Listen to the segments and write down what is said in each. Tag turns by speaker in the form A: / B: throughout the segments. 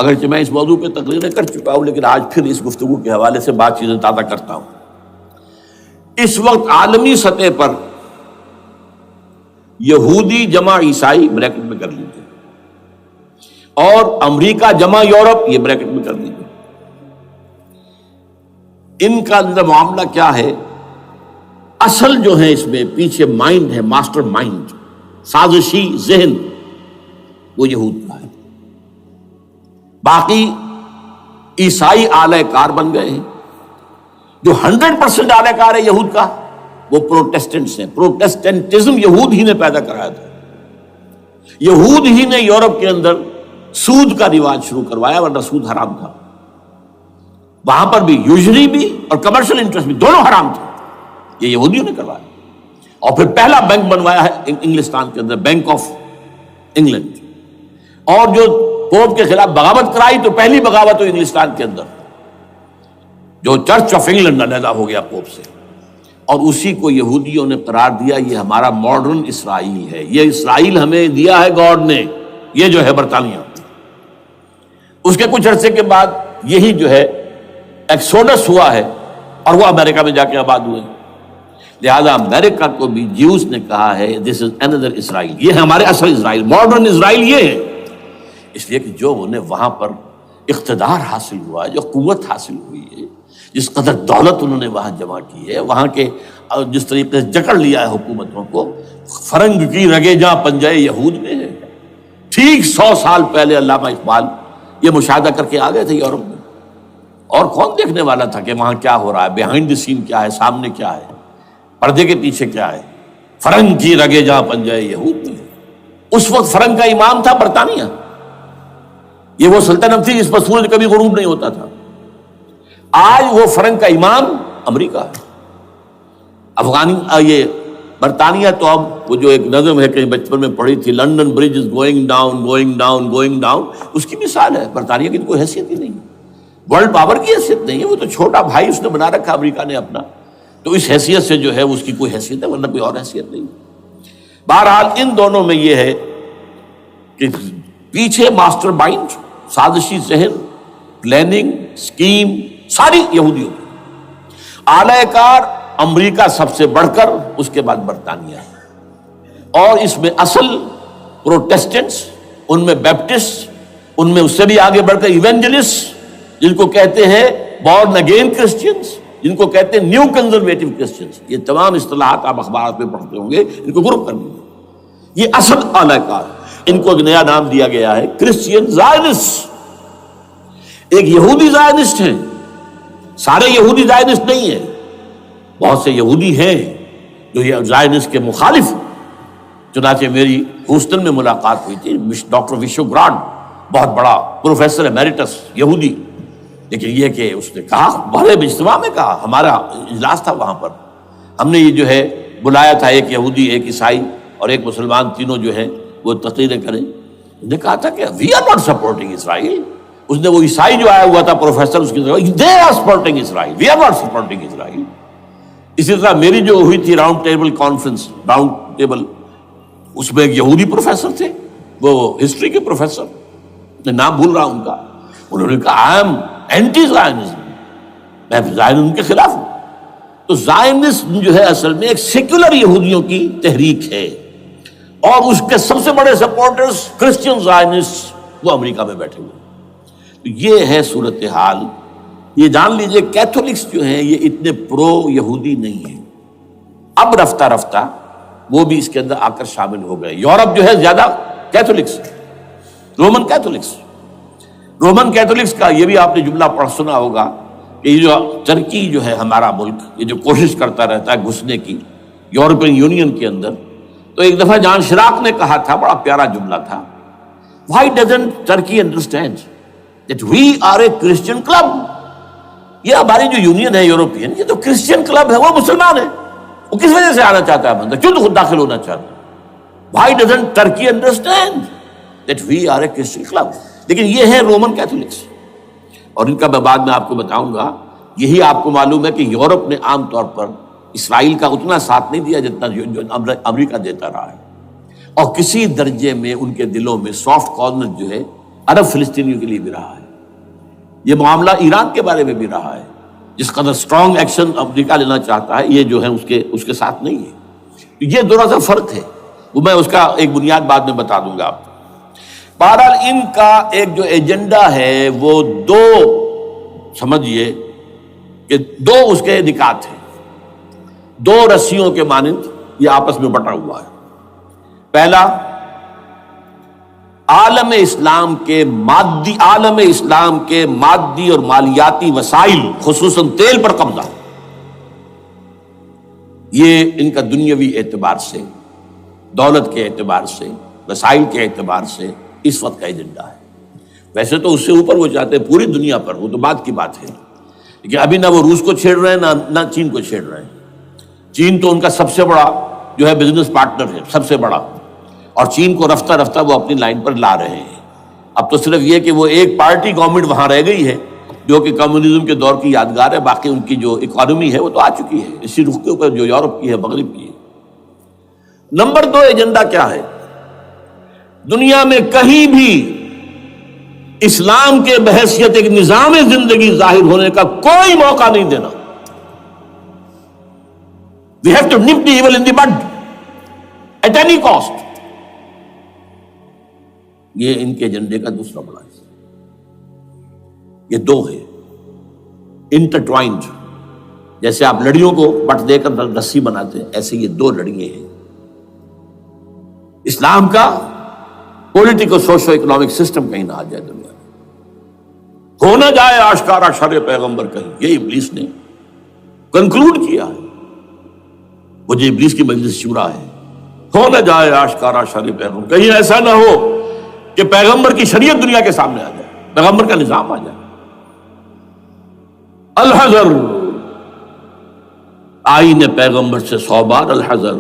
A: اگرچہ میں اس موضوع پہ تقریریں کر چکا ہوں، لیکن آج پھر اس گفتگو کے حوالے سے بات چیزیں تازہ کرتا ہوں۔ اس وقت عالمی سطح پر یہودی جمع عیسائی بریکٹ میں کر لیجیے، اور امریکہ جمع یورپ یہ بریکٹ میں کر لیجیے، ان کا اندر معاملہ کیا ہے؟ اصل جو ہے اس میں پیچھے مائنڈ ہے، ماسٹر مائنڈ، سازشی ذہن، وہ یہود کا ہے۔ باقی عیسائی اعلی کار بن گئے ہیں۔ جو 100% اعلی کار ہے یہود کا وہ پروٹیسٹنٹس ہیں۔ پروٹیسٹنٹزم یہود ہی نے پیدا کرایا تھا، یہود ہی نے یورپ کے اندر سود کا رواج شروع کروایا، ورنہ سود حرام تھا وہاں پر بھی، یوزری بھی اور کمرشل انٹرسٹ بھی، دونوں حرام تھے، یہ یہودیوں نے کروایا۔ اور پھر پہلا بینک بنوایا ہے انگلستان کے اندر، بینک آف انگلینڈ، اور جو پوپ کے خلاف بغاوت کرائی تو پہلی بغاوت ہوئی انگلستان کے اندر، جو چرچ آف انگلینڈ علیحدہ ہو گیا پوپ سے، اور اسی کو یہودیوں نے قرار دیا یہ ہمارا ماڈرن اسرائیل ہے، یہ اسرائیل ہمیں دیا ہے گاڈ نے، یہ جو ہے برطانیہ۔ اس کے کچھ عرصے کے بعد یہی جو ہے ایکسوڈس ہوا ہے، اور وہ امریکہ میں جا کے آباد ہوئے۔ لہذا امریکہ کو بھی جیوز نے کہا ہے دس از اندر اسرائیل، یہ ہے ہمارے اصل اسرائیل، ماڈرن اسرائیل یہ ہے۔ اس لیے کہ جو انہیں وہاں پر اقتدار حاصل ہوا ہے، جو قوت حاصل ہوئی ہے، جس قدر دولت انہوں نے وہاں جمع کی ہے، وہاں کے جس طریقے سے جکڑ لیا ہے حکومتوں کو، فرنگ کی رگے جہاں پنجے یہود میں ہے۔ ٹھیک 100 سال پہلے علامہ اقبال یہ مشاہدہ کر کے آ گئے تھے یورپ میں، اور کون دیکھنے والا تھا کہ وہاں کیا ہو رہا ہے، بیہائنڈ دی سین کیا ہے، سامنے کیا ہے، پردے کے پیچھے کیا ہے۔ فرنگ کی رگے جہاں پنجے یہود میں ہے۔ اس وقت فرنگ کا امام تھا برطانیہ، یہ وہ سلطنت تھی جس پر سورج کبھی غروب نہیں ہوتا تھا۔ آج وہ فرنگ کا امام امریکہ ہے۔ یہ برطانیہ تو اب وہ جو ایک نظم ہے کہیں بچپن میں پڑھی تھی، London bridge is going down going down going down, اس کی مثال ہے۔ برطانیہ کی تو کوئی حیثیت ہی نہیں، ورلڈ پاور کی حیثیت نہیں ہے، وہ تو چھوٹا بھائی اس نے بنا رکھا امریکہ نے اپنا، تو اس حیثیت سے جو ہے اس کی کوئی حیثیت ہے، ورنہ کوئی اور حیثیت نہیں۔ بہرحال ان دونوں میں یہ ہے کہ پیچھے ماسٹر مائنڈ، سازشی ذہن، پلاننگ، سکیم ساری یہودیوں کی۔ اعلی کار امریکہ سب سے بڑھ کر، اس کے بعد برطانیہ ہے، اور اس میں اصل پروٹیسٹنٹس، ان میں بیپٹسٹ، ان میں اس سے بھی آگے بڑھ کر ایونجلسٹ، جن کو کہتے ہیں بورن اگین کرسچنز، جن کو کہتے ہیں نیو کنزرویٹو کرسچنز، یہ تمام اصطلاحات آپ اخبارات میں پڑھتے ہوں گے، ان کو گروپ کر لیجیے۔ یہ اصل اعلی کار، ان کو ایک نیا نام دیا گیا ہے کرسچین زائنسٹ۔ ایک یہودی زائنسٹ ہیں، سارے یہودی زائنسٹ نہیں ہیں، بہت سے یہودی ہیں جو یہ زائنسٹ کے مخالف۔ چنانچہ میری ہیوسٹن میں ملاقات ہوئی تھی ڈاکٹر وشو گرانٹ، بہت بڑا پروفیسر ایمیریٹس یہودی، لیکن یہ کہ اس نے کہا، بڑے اجتماع میں کہا، ہمارا اجلاس تھا وہاں پر، ہم نے یہ جو ہے بلایا تھا ایک یہودی، ایک عیسائی اور ایک مسلمان، تینوں جو ہے وہ تقریریں کریں۔ انہوں نے کہا تھا کہ وی آر ناٹ سپورٹنگ اسرائیل۔ اس نے وہ عیسائی جو آیا ہوا تھا پروفیسر، اس کی طرف they are supporting Israel, we are not supporting Israel. اسی طرح میری جو ہوئی تھی round table conference, round table, اس میں ایک یہودی پروفیسر تھے، وہ ہسٹری کے پروفیسر، میں نام بھول رہا ہوں ان کا، انہوں نے کہا آئی ایم اینٹی زائنزم، میں زائنزم کے خلاف ہوں۔ تو زائنزم جو ہے اصل میں ایک سیکولر یہودیوں کی تحریک ہے، اور اس کے سب سے بڑے سپورٹرز کرسچین زائنسٹ وہ امریکہ میں بیٹھے ہوئے۔ تو یہ ہے صورتحال۔ یہ جان لیجئے کیتھولکس جو ہیں یہ اتنے پرو یہودی نہیں ہیں، اب رفتہ رفتہ وہ بھی اس کے اندر آ کر شامل ہو گئے۔ یورپ جو ہے زیادہ Catholics, Roman Catholics, Roman Catholics کا یہ بھی آپ نے جملہ پڑھ سنا ہوگا کہ یہ جو ترکی جو ہے ہمارا ملک، یہ جو کوشش کرتا رہتا ہے گھسنے کی یورپین یونین کے اندر، تو ایک دفعہ جان شراق نے کہا تھا، بڑا پیارا جملہ تھا، why doesn't Turkey understand that we are a Christian club؟ یہ ہماری جو یونین ہے یورپین، یہ تو کرسچین کلب ہے، وہ مسلمان ہے، وہ کس وجہ سے آنا چاہتا ہے اندر، کیوں تو خود داخل ہونا چاہتا ہے؟ why doesn't Turkey understand that we are a Christian club؟ لیکن یہ ہے رومن کیتھولکس، اور ان کا میں بعد میں آپ کو بتاؤں گا۔ یہی آپ کو معلوم ہے کہ یورپ نے عام طور پر اسرائیل کا اتنا ساتھ نہیں دیا جتنا جو امریکہ دیتا رہا ہے، اور کسی درجے میں ان کے دلوں میں سافٹ کارنر جو ہے عرب فلسطینیوں کے لیے بھی رہا ہے، یہ معاملہ ایران کے بارے میں بھی رہا ہے. جس قدر اسٹرانگ ایکشن امریکہ لینا چاہتا ہے یہ جو ہے اس کے ساتھ نہیں ہے. یہ دونوں کا فرق ہے، وہ میں اس کا ایک بنیاد بعد میں بتا دوں گا آپ کو. بہرحال ان کا ایک جو ایجنڈا ہے وہ دو سمجھیے کہ دو اس کے نکات ہیں، دو رسیوں کے مانند یہ آپس میں بٹا ہوا ہے. پہلا، عالم اسلام کے مادی اور مالیاتی وسائل خصوصاً تیل پر قبضہ، یہ ان کا دنیاوی اعتبار سے، دولت کے اعتبار سے، وسائل کے اعتبار سے اس وقت کا ایجنڈا ہے. ویسے تو اس سے اوپر وہ چاہتے ہیں پوری دنیا پر، وہ تو بعد کی بات ہے، لیکن ابھی نہ وہ روس کو چھیڑ رہے ہیں نہ چین کو چھیڑ رہے ہیں. چین تو ان کا سب سے بڑا جو ہے بزنس پارٹنر ہے، سب سے بڑا، اور چین کو رفتہ رفتہ وہ اپنی لائن پر لا رہے ہیں. اب تو صرف یہ کہ وہ ایک پارٹی گورنمنٹ وہاں رہ گئی ہے جو کہ کمیونزم کے دور کی یادگار ہے، باقی ان کی جو اکانومی ہے وہ تو آ چکی ہے اسی رخ کے اوپر جو یورپ کی ہے، مغرب کی ہے. نمبر دو ایجنڈا کیا ہے؟ دنیا میں کہیں بھی اسلام کے بحیثیت ایک نظام زندگی ظاہر ہونے کا کوئی موقع نہیں دینا. We have to nip the evil in the bud at any cost. یہ ان کے ایجنڈے کا دوسرا بڑا حصہ. یہ دو ہے انٹرٹوائنڈ، جیسے آپ لڑیوں کو بٹ دے کر رسی بناتے ہیں، ایسے یہ دو لڑیے ہیں. اسلام کا پولیٹیکل سوشو اکنامک سسٹم کہیں نہ آ جائے دنیا میں، ہو نہ جائے آشکارا شر پیغمبر کہیں. یہ ابلیس نے کنکلوڈ کیا ہے، وہ جو ابلیس کی مجلس شورا ہے، ہو نہ جائے آشکارا شر پیغمبر، کہیں ایسا نہ ہو کہ پیغمبر کی شریعت دنیا کے سامنے آ جائے، پیغمبر کا نظام آ جائے. الحذر، آئین پیغمبر سے 100 بار الحذر.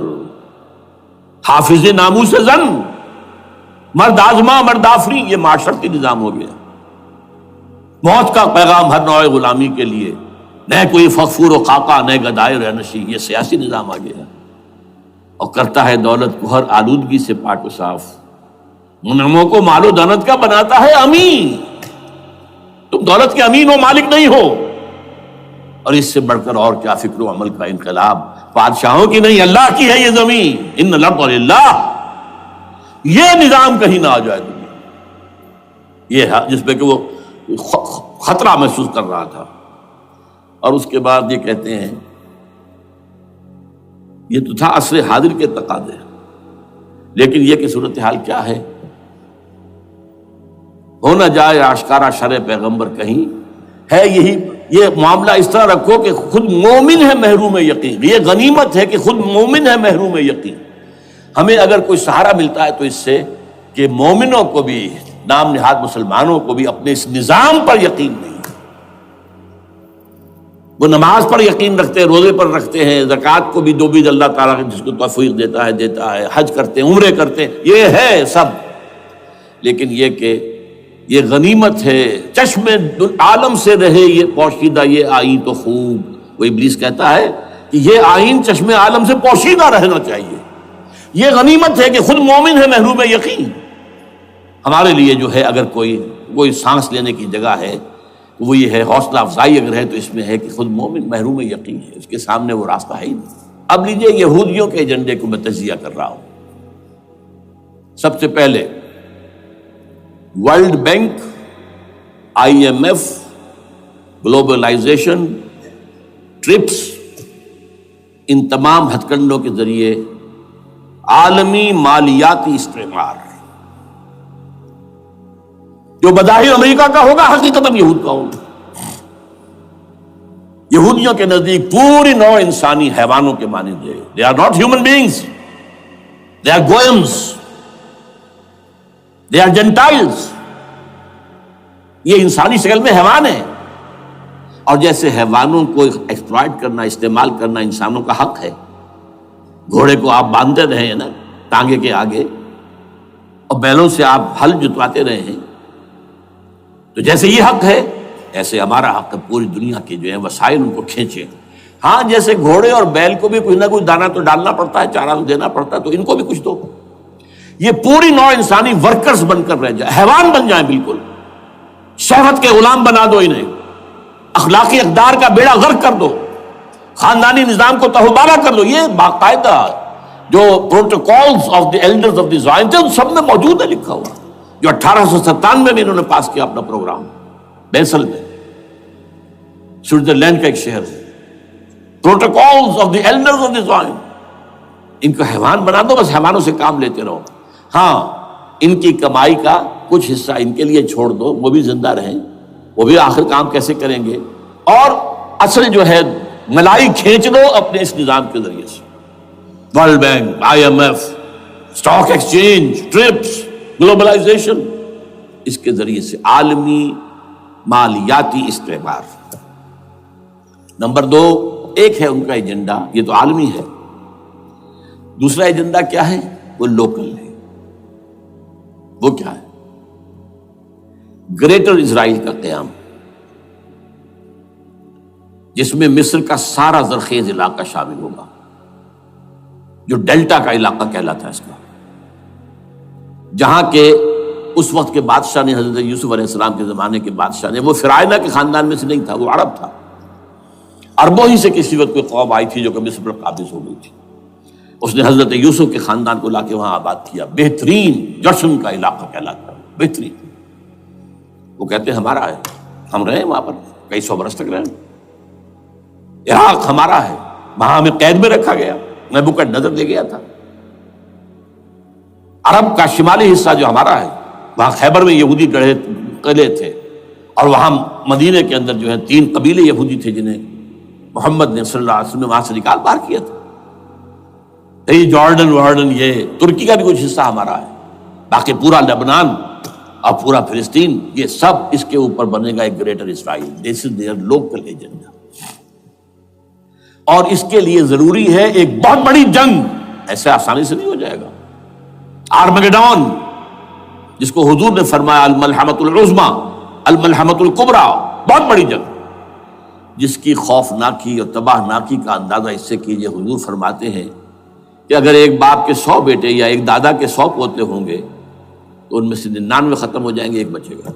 A: حافظ ناموس زن، مرد آزما مرد آفری، یہ معاشرتی نظام ہو گیا. موت کا پیغام ہر نوع غلامی کے لیے، نہ کوئی فخفور و خاکہ نہ گدائے رہنشی، یہ سیاسی نظام آ گیا. اور کرتا ہے دولت کو ہر آلودگی سے پاک و صاف، منعموں کو مال و دولت کا بناتا ہے امین. تم دولت کے امین ہو، مالک نہیں ہو. اور اس سے بڑھ کر اور کیا فکر و عمل کا انقلاب، بادشاہوں کی نہیں اللہ کی ہے یہ زمین، ان الارض للہ. یہ نظام کہیں نہ آ جائے دنیا، یہ جس پہ کہ وہ خطرہ محسوس کر رہا تھا. اور اس کے بعد یہ کہتے ہیں، یہ تو تھا عصر حاضر کے تقاضے، لیکن یہ کہ صورتحال کیا ہے؟ ہو نہ جائے آشکارا شرع پیغمبر کہیں ہے. یہی یہ معاملہ اس طرح رکھو کہ خود مومن ہے محروم یقین. یہ غنیمت ہے کہ خود مومن ہے محروم یقین. ہمیں اگر کوئی سہارا ملتا ہے تو اس سے کہ مومنوں کو بھی، نام نہاد مسلمانوں کو بھی اپنے اس نظام پر یقین نہیں. وہ نماز پر یقین رکھتے ہیں، روزے پر رکھتے ہیں، زکوٰۃ کو بھی دو بھی اللہ تعالیٰ جس کو توفیق دیتا ہے، حج کرتے ہیں، عمرے کرتے ہیں، یہ ہے سب. لیکن یہ کہ یہ غنیمت ہے، چشم عالم سے رہے یہ پوشیدہ یہ آئین تو خوب. وہ ابلیس کہتا ہے کہ یہ آئین چشم عالم سے پوشیدہ رہنا چاہیے. یہ غنیمت ہے کہ خود مومن ہے محروم یقین. ہمارے لیے جو ہے اگر کوئی سانس لینے کی جگہ ہے تو وہ یہ ہے، حوصلہ افزائی اگر ہے تو اس میں ہے کہ خود مومن محروم یقین ہے، اس کے سامنے وہ راستہ ہے ہی نہیں. اب لیجیے یہودیوں کے ایجنڈے کو میں تجزیہ کر رہا ہوں. سب سے پہلے World Bank, IMF، globalisation, TRIPS, ان تمام ہتھ کنڈوں کے ذریعے عالمی مالیاتی استعمار جو بظاہر امریکہ کا ہوگا حقیقتاً یہود کا ہوگا. یہودیوں کے نزدیک پوری نوع انسانی حیوانوں کے مانند ہے. They are not human beings. They are goyams. They are Gentiles. یہ انسانی شکل میں حیوان ہیں، اور جیسے حیوانوں کو ایکسپلائٹ کرنا، استعمال کرنا انسانوں کا حق ہے. گھوڑے کو آپ باندھتے رہے ہیں نا ٹانگے کے آگے، اور بیلوں سے آپ ہل جتواتے رہے ہیں، تو جیسے یہ حق ہے ایسے ہمارا حق ہے پوری دنیا کے جو ہے وسائل ان کو کھینچے. ہاں جیسے گھوڑے اور بیل کو بھی کچھ نہ کچھ دانا تو ڈالنا پڑتا ہے، چارہ تو دینا پڑتا ہے، تو ان کو بھی کچھ دو. یہ پوری نوع انسانی ورکرز بن کر رہ جائے، حیوان بن جائیں، بالکل شہوت کے غلام بنا دو انہیں، اخلاقی اقدار کا بیڑا غرق کر دو، خاندانی نظام کو تہوبارہ کر دو. یہ باقاعدہ جو protocols of the elders of the Zion تھے ان سب میں موجود ہے لکھا ہوا، جو 1897 میں انہوں نے پاس کیا اپنا پروگرام بیسل میں، سوئٹزرلینڈ کا ایک شہر ہے. Protocols of the elders of the Zion. ان کو حیوان بنا دو، بس حیوانوں سے کام لیتے رہو. ہاں ان کی کمائی کا کچھ حصہ ان کے لیے چھوڑ دو، وہ بھی زندہ رہیں، وہ بھی آخر کام کیسے کریں گے، اور اصل جو ہے ملائی کھینچ دو اپنے اس نظام کے ذریعے سے. World Bank, I M F, stock exchange, TRIPS, globalisation, اس کے ذریعے سے عالمی مالیاتی استعمار. نمبر 2، ایک ہے ان کا ایجنڈا، یہ تو عالمی ہے. دوسرا ایجنڈا کیا ہے؟ وہ لوکل ہے. وہ کیا ہے؟ گریٹر اسرائیل کا قیام، جس میں مصر کا سارا زرخیز علاقہ شامل ہوگا، جو ڈیلٹا کا علاقہ کہلاتا ہے اس کا، جہاں کے اس وقت کے بادشاہ نے، حضرت یوسف علیہ السلام کے زمانے کے بادشاہ نے، وہ فرعونہ کے خاندان میں سے نہیں تھا، وہ عرب تھا. عربوں ہی سے کسی وقت کوئی قوم آئی تھی جو کہ مصر پر قابض ہو گئی تھی. اس نے حضرت یوسف کے خاندان کو لا کے وہاں آباد کیا. بہترین جشن کا علاقہ کہلاتا ہے، بہترین. وہ کہتے ہیں ہمارا ہے، ہم رہے وہاں پر کئی 100 برس تک رہے. عراق ہمارا ہے، وہاں ہمیں قید میں رکھا گیا، نبوکدنضر دے گیا تھا. عرب کا شمالی حصہ جو ہمارا ہے، وہاں خیبر میں یہودی قلعے تھے، اور وہاں مدینے کے اندر جو ہے 3 قبیلے یہودی تھے جنہیں محمد نے صلی اللہ علیہ وسلم وہاں سے نکال باہر کیا تھا. یہ جارڈن یہ ترکی کا بھی کچھ حصہ ہمارا ہے. باقی پورا لبنان اور پورا فلسطین، یہ سب اس کے اوپر بنے گا ایک greater Israel. This is there local agenda. اور اس کے لیے ضروری ہے ایک بہت بڑی جنگ. ایسے آسانی سے نہیں ہو جائے گا. آرمگیڈون، جس کو حضور نے فرمایا الملحمۃ العظمی، الملحمۃ الکبریٰ، بہت بڑی جنگ، جس کی خوفناکی اور تباہ ناکی کا اندازہ اس سے کیجیے. حضور فرماتے ہیں کہ اگر ایک باپ کے 100 بیٹے یا ایک دادا کے 100 پوتے ہوں گے تو ان میں سے 99 ختم ہو جائیں گے، ایک بچے گا.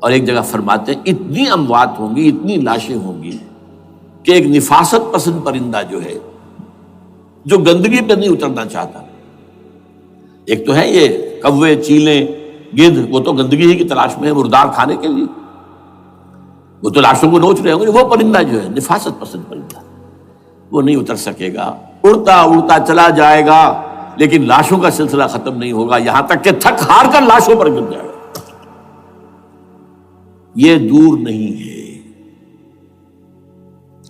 A: اور ایک جگہ فرماتے ہیں اتنی اموات ہوں گی، اتنی لاشیں ہوں گی کہ ایک نفاست پسند پرندہ جو ہے، جو گندگی پہ نہیں اترنا چاہتا. ایک تو ہے یہ کوے، چیلیں، گدھ، وہ تو گندگی ہی کی تلاش میں ہے مردار کھانے کے لیے، وہ تو لاشوں کو نوچ رہے ہوں گے. وہ پرندہ جو ہے نفاست پسند پرندہ، وہ نہیں اتر سکے گا. اڑتا اڑتا چلا جائے گا، لیکن لاشوں کا سلسلہ ختم نہیں ہوگا، یہاں تک کہ تھک ہار کر لاشوں پر گر جائے گا. یہ دور نہیں ہے،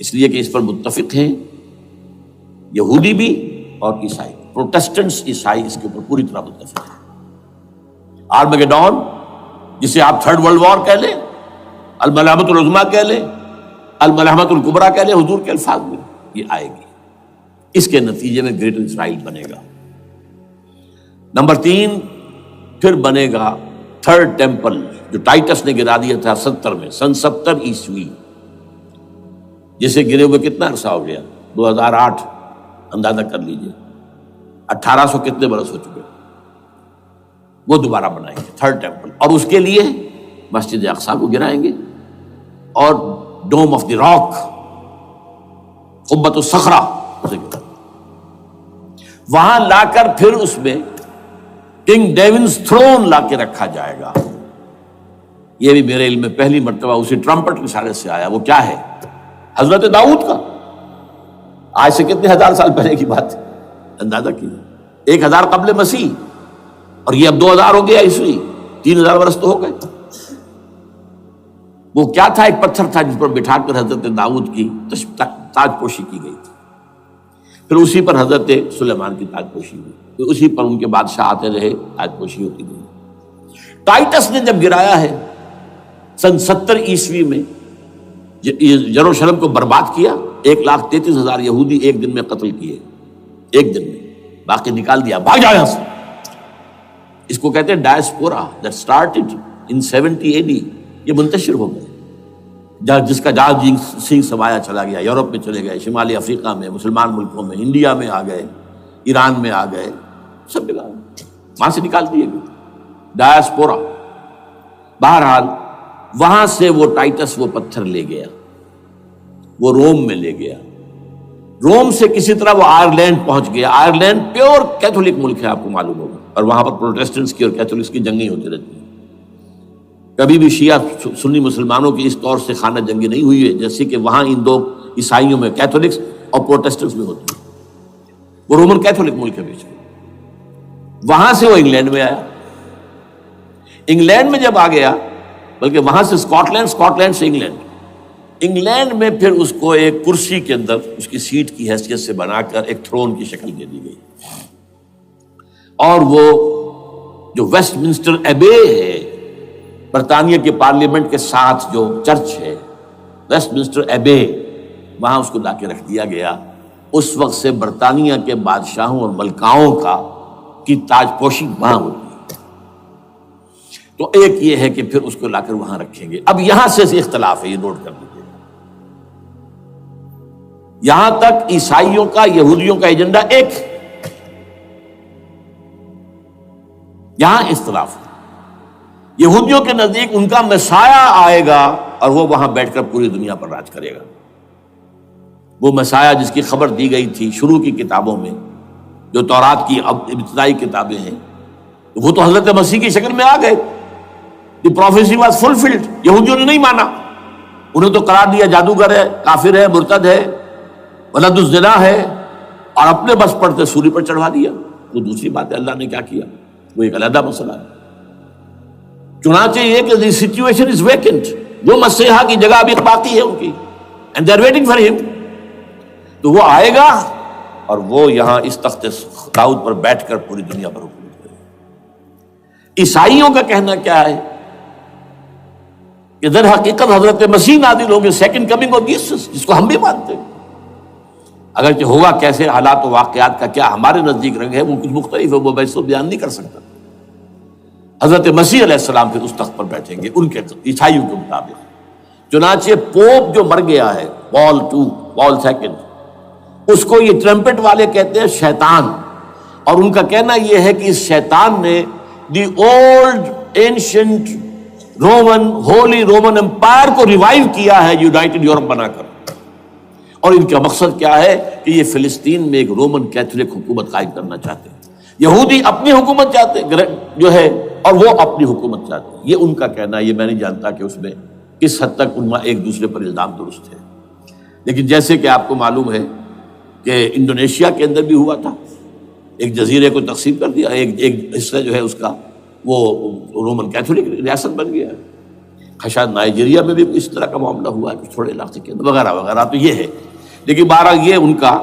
A: اس لیے کہ اس پر متفق ہیں یہودی بھی اور عیسائی. پروٹسٹنٹس، عیسائی اس کے اوپر پوری طرح متفق ہیں. آرمگیڈون، جسے آپ 3rd ورلڈ وار کہہ لیں، الملحمۃ العظمیٰ کہہ لیں، الملحمۃ الکبریٰ کہہ لیں حضور کے الفاظ میں، یہ آئے گی. اس کے نتیجے میں گریٹر اسرائیل بنے گا. نمبر 3، پھر بنے گا 3rd ٹیمپل، جو ٹائٹس نے گرا دیا تھا 70 میں، سن 70 عیسوی، جسے گرے ہوئے کتنا عرصہ ہو گیا؟ 2008. اندازہ کر لیجئے 1800 کتنے برس ہو چکے. وہ دوبارہ بنائیں گے 3rd ٹیمپل، اور اس کے لیے مسجد اقصیٰ کو گرائیں گے، اور ڈوم آف دی راک، قبۃ الصخرہ، وہاں لا کر پھر اس میں کنگ ڈیونز تھرون لا کے رکھا جائے گا. یہ بھی میرے علم میں پہلی مرتبہ اسی ٹرمپٹ کے اشارے سے آیا. وہ کیا ہے؟ حضرت داؤد کا. آج سے کتنے 1000 سال پہلے کی بات ہے، اندازہ کیجیے. 1000 قبل مسیح، اور یہ اب 2000 ہو گیا عیسوی، 3000 برس تو ہو گئے. وہ کیا تھا؟ ایک پتھر تھا جس پر بٹھا کر حضرت داؤد کی تاج پوشی کی گئی تھی. پھر اسی پر حضرت سلیمان کی تاج پوشی ہوئی، پھر اسی پر ان کے بادشاہ آتے رہے، تاج پوشی ہوتی گئی. ٹائٹس نے جب گرایا ہے سن 70 عیسوی میں، یروشلم کو برباد کیا، 1,33,000 یہودی ایک دن میں قتل کیے، ایک دن میں، باقی نکال دیا، بھاگ جاؤ یہاں سے. اس کو کہتے ہیں diaspora, that started in 70 AD. یہ منتشر ہو گئے، جس کا جہاز سنگھ سمایا چلا گیا، یورپ میں چلے گئے، شمالی افریقہ میں، مسلمان ملکوں میں، انڈیا میں آ گئے، ایران میں آ گئے، سب جگہ وہاں سے نکال دیے گئے، ڈایاسپورا۔ بہرحال وہاں سے وہ ٹائٹس وہ پتھر لے گیا، وہ روم میں لے گیا، روم سے کسی طرح وہ آئرلینڈ پہنچ گیا۔ آئرلینڈ پیور کیتھولک ملک ہے، آپ کو معلوم ہوگا، اور وہاں پر پروٹیسٹنٹس کی اور کیتھولکس کی جنگیں ہوتی رہتی ہیں۔ کبھی بھی شیعہ سنی مسلمانوں کی اس طور سے خانہ جنگی نہیں ہوئی ہے جیسے کہ وہاں ان دو عیسائیوں میں، کیتھولکس اور پروٹیسٹنٹس میں ہوتی ہے۔ وہ رومن کیتھولک ملک ہے بیچ میں۔ وہاں سے وہ انگلینڈ میں آیا، انگلینڈ میں جب آ گیا، بلکہ وہاں سے اسکاٹ لینڈ سے انگلینڈ میں پھر اس کو ایک کرسی کے اندر اس کی سیٹ کی حیثیت سے بنا کر ایک تھرون کی شکل دے دی گئی، اور وہ جو ویسٹ منسٹر ایبے ہے، برطانیہ کے پارلیمنٹ کے ساتھ جو چرچ ہے ویسٹ منسٹر ایبے، وہاں اس کو لا کے رکھ دیا گیا۔ اس وقت سے برطانیہ کے بادشاہوں اور ملکاؤں کی تاج پوشی وہاں ہوتی ہے۔ تو ایک یہ ہے کہ پھر اس کو لا کر وہاں رکھیں گے۔ اب یہاں سے اختلاف ہے، یہ نوٹ کر لیجیے۔ یہاں تک عیسائیوں کا، یہودیوں کا ایجنڈا ایک، یہاں اختلاف ہے۔ یہودیوں کے نزدیک ان کا مسیح آئے گا اور وہ وہاں بیٹھ کر پوری دنیا پر راج کرے گا۔ وہ مسیح جس کی خبر دی گئی تھی شروع کی کتابوں میں، جو تورات کی ابتدائی کتابیں ہیں، وہ تو حضرت مسیح کی شکل میں آ گئے۔ دی پروفیسی واز فلفلڈ۔ یہودیوں نے نہیں مانا، انہیں تو قرار دیا جادوگر ہے، کافر ہے، مرتد ہے، ولد الزنا ہے، اور اپنے بس پڑتے سولی پر چڑھوا دیا۔ وہ دوسری بات ہے، اللہ نے کیا کیا وہ ایک علیحدہ مسئلہ ہے۔ چنانچہ یہ کہ دی سچویشن از ویکنٹ، وہ مسیحا کی جگہ ابھی باقی ہے ان کی، and they are waiting for ہم۔ تو وہ آئے گا اور وہ یہاں اس تخت داؤد پر بیٹھ کر پوری دنیا پر حکومت کرے گا۔ عیسائیوں کا کہنا کیا ہے کہ در حقیقت حضرت مسیح نازل ہوں گے، سیکنڈ کمنگ آف جیسس، جس کو ہم بھی مانتے ہیں۔ اگرچہ ہوگا کیسے، حالات و واقعات کا کیا ہمارے نزدیک رنگ ہے وہ کچھ مختلف ہے، وہ میں اس کو بیان نہیں کر سکتا۔ حضرت مسیح علیہ السلام پھر اس تخت پر بیٹھیں گے ان کے عیسائیوں کے مطابق۔ چنانچہ پوپ جو مر گیا ہے، پال سیکنڈ، اس کو یہ ٹرمپٹ والے کہتے ہیں شیطان، اور ان کا کہنا یہ ہے کہ اس شیطان نے the old ancient Roman holy Roman empire کو ریوائیو کیا ہے یونائٹڈ یورپ بنا کر، اور ان کا مقصد کیا ہے کہ یہ فلسطین میں ایک رومن کیتھولک حکومت قائم کرنا چاہتے ہیں۔ یہودی اپنی حکومت چاہتے جو ہے، اور وہ اپنی حکومت چاہتے ہیں۔ یہ ان کا کہنا ہے، یہ میں نہیں جانتا کہ اس میں کس حد تک ان ایک دوسرے پر الزام درست ہے۔ لیکن جیسے کہ آپ کو معلوم ہے کہ انڈونیشیا کے اندر بھی ہوا تھا، ایک جزیرے کو تقسیم کر دیا، ایک حصہ جو ہے اس کا وہ رومن کیتھولک ریاست بن گیا ہے۔ شاید نائجیریا میں بھی اس طرح کا معاملہ ہوا ہے، کچھ تھوڑے علاقے کے اندر وغیرہ وغیرہ۔ تو یہ ہے، لیکن بہرحال یہ ان کا۔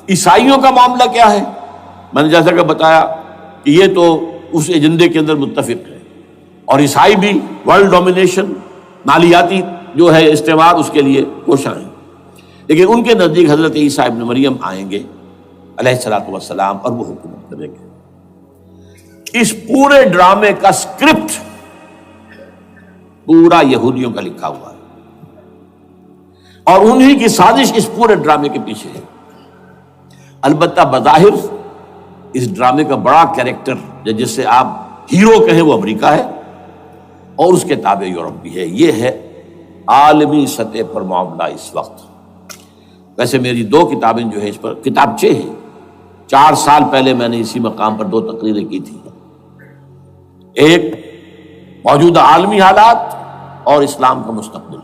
A: عیسائیوں کا معاملہ کیا ہے؟ میں نے جیسا کہ بتایا کہ یہ تو اس ایجنڈے کے اندر متفق ہے، اور عیسائی بھی ورلڈ ڈومینیشن، مالیاتی جو ہے استعمار، اس کے لیے کوشاں ہیں۔ لیکن ان کے نزدیک حضرت عیسیٰ ابن مریم آئیں گے علیہ الصلوۃ والسلام، اور وہ حکومت کریں گے۔ اس پورے ڈرامے کا اسکرپٹ پورا یہودیوں کا لکھا ہوا ہے، اور انہی کی سازش اس پورے ڈرامے کے پیچھے ہے۔ البتہ بظاہر اس ڈرامے کا بڑا کیریکٹر جس سے آپ ہیرو کہیں وہ امریکہ ہے، اور اس کے تابع یورپ بھی ہے۔ یہ ہے عالمی سطح پر معاملہ اس وقت۔ ویسے میری 2 کتابیں جو ہے اس پر کتابچے ہیں، 4 سال پہلے میں نے اسی مقام پر 2 تقریریں کی تھی۔ ایک موجودہ عالمی حالات اور اسلام کا مستقبل،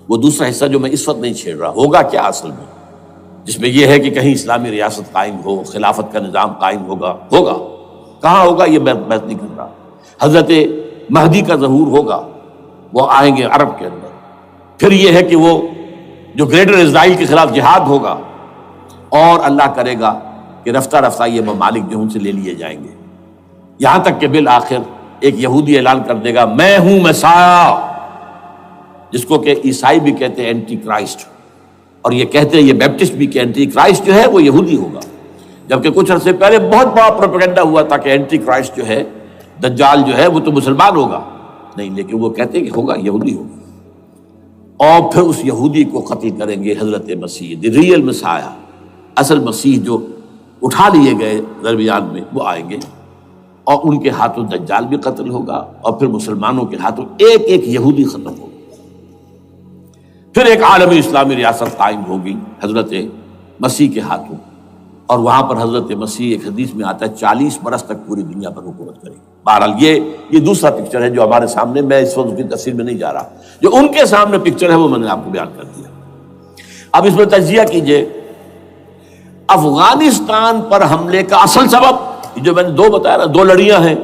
A: وہ دوسرا حصہ جو میں اس وقت نہیں چھیڑ رہا، ہوگا کیا اصل میں، جس میں یہ ہے کہ کہیں اسلامی ریاست قائم ہو، خلافت کا نظام قائم ہوگا کہاں ہوگا یہ میں بحث نہیں کر رہا۔ حضرت مہدی کا ظہور ہوگا، وہ آئیں گے عرب کے اندر۔ پھر یہ ہے کہ وہ جو گریٹر اسرائیل کے خلاف جہاد ہوگا، اور اللہ کرے گا کہ رفتہ رفتہ یہ ممالک جو ان سے لے لیے جائیں گے، یہاں تک کہ بالآخر ایک یہودی اعلان کر دے گا میں ہوں مسیح، جس کو کہ عیسائی بھی کہتے ہیں اینٹی کرائسٹ، اور یہ کہتے ہیں یہ بیپٹسٹ بھی کہ اینٹی کرائسٹ جو ہے وہ یہودی ہوگا، جبکہ کچھ عرصے پہلے بہت بڑا پروپیگنڈا ہوا تھا کہ اینٹی کرائسٹ جو ہے، دجال جو ہے، وہ تو مسلمان ہوگا نہیں، لیکن وہ کہتے ہیں کہ ہوگا یہودی ہوگا، اور پھر اس یہودی کو قتل کریں گے حضرت مسیح، دی ریئل مسیح، اصل مسیح جو اٹھا لیے گئے درمیان میں، وہ آئیں گے اور ان کے ہاتھوں دجال بھی قتل ہوگا اور پھر مسلمانوں کے ہاتھوں ایک ایک یہودی ختم ہوگا. پھر ایک عالمی اسلامی ریاست قائم ہوگی حضرت مسیح کے ہاتھوں، اور وہاں پر حضرت مسیح، ایک حدیث میں آتا ہے 40 برس تک پوری دنیا پر حکومت کرے گی. بہرحال یہ دوسرا پکچر ہے جو ہمارے سامنے، میں اس وقت کی تفصیل میں نہیں جا رہا، جو ان کے سامنے پکچر ہے وہ میں نے آپ کو بیان کر دیا. اب اس میں تجزیہ کیجئے افغانستان پر حملے کا اصل سبب، جو میں نے دو بتایا نا، دو لڑیاں ہیں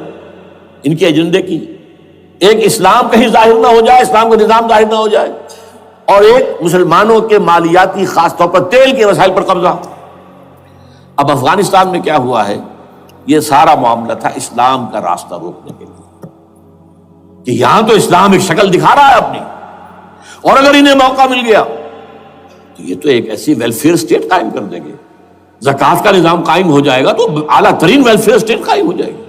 A: ان کے ایجنڈے کی، ایک اسلام کہیں ظاہر نہ ہو جائے، اسلام کا نظام ظاہر نہ ہو جائے، اور ایک مسلمانوں کے مالیاتی خاص طور پر تیل کے وسائل پر قبضہ. اب افغانستان میں کیا ہوا ہے، یہ سارا معاملہ تھا اسلام کا راستہ روکنے کے لیے، کہ یہاں تو اسلام ایک شکل دکھا رہا ہے اپنی، اور اگر انہیں موقع مل گیا تو یہ تو ایک ایسی ویلفیئر اسٹیٹ قائم کر دیں گے، زکوٰۃ کا نظام قائم ہو جائے گا تو اعلیٰ ترین ویلفیئر اسٹیٹ قائم ہو جائے گی.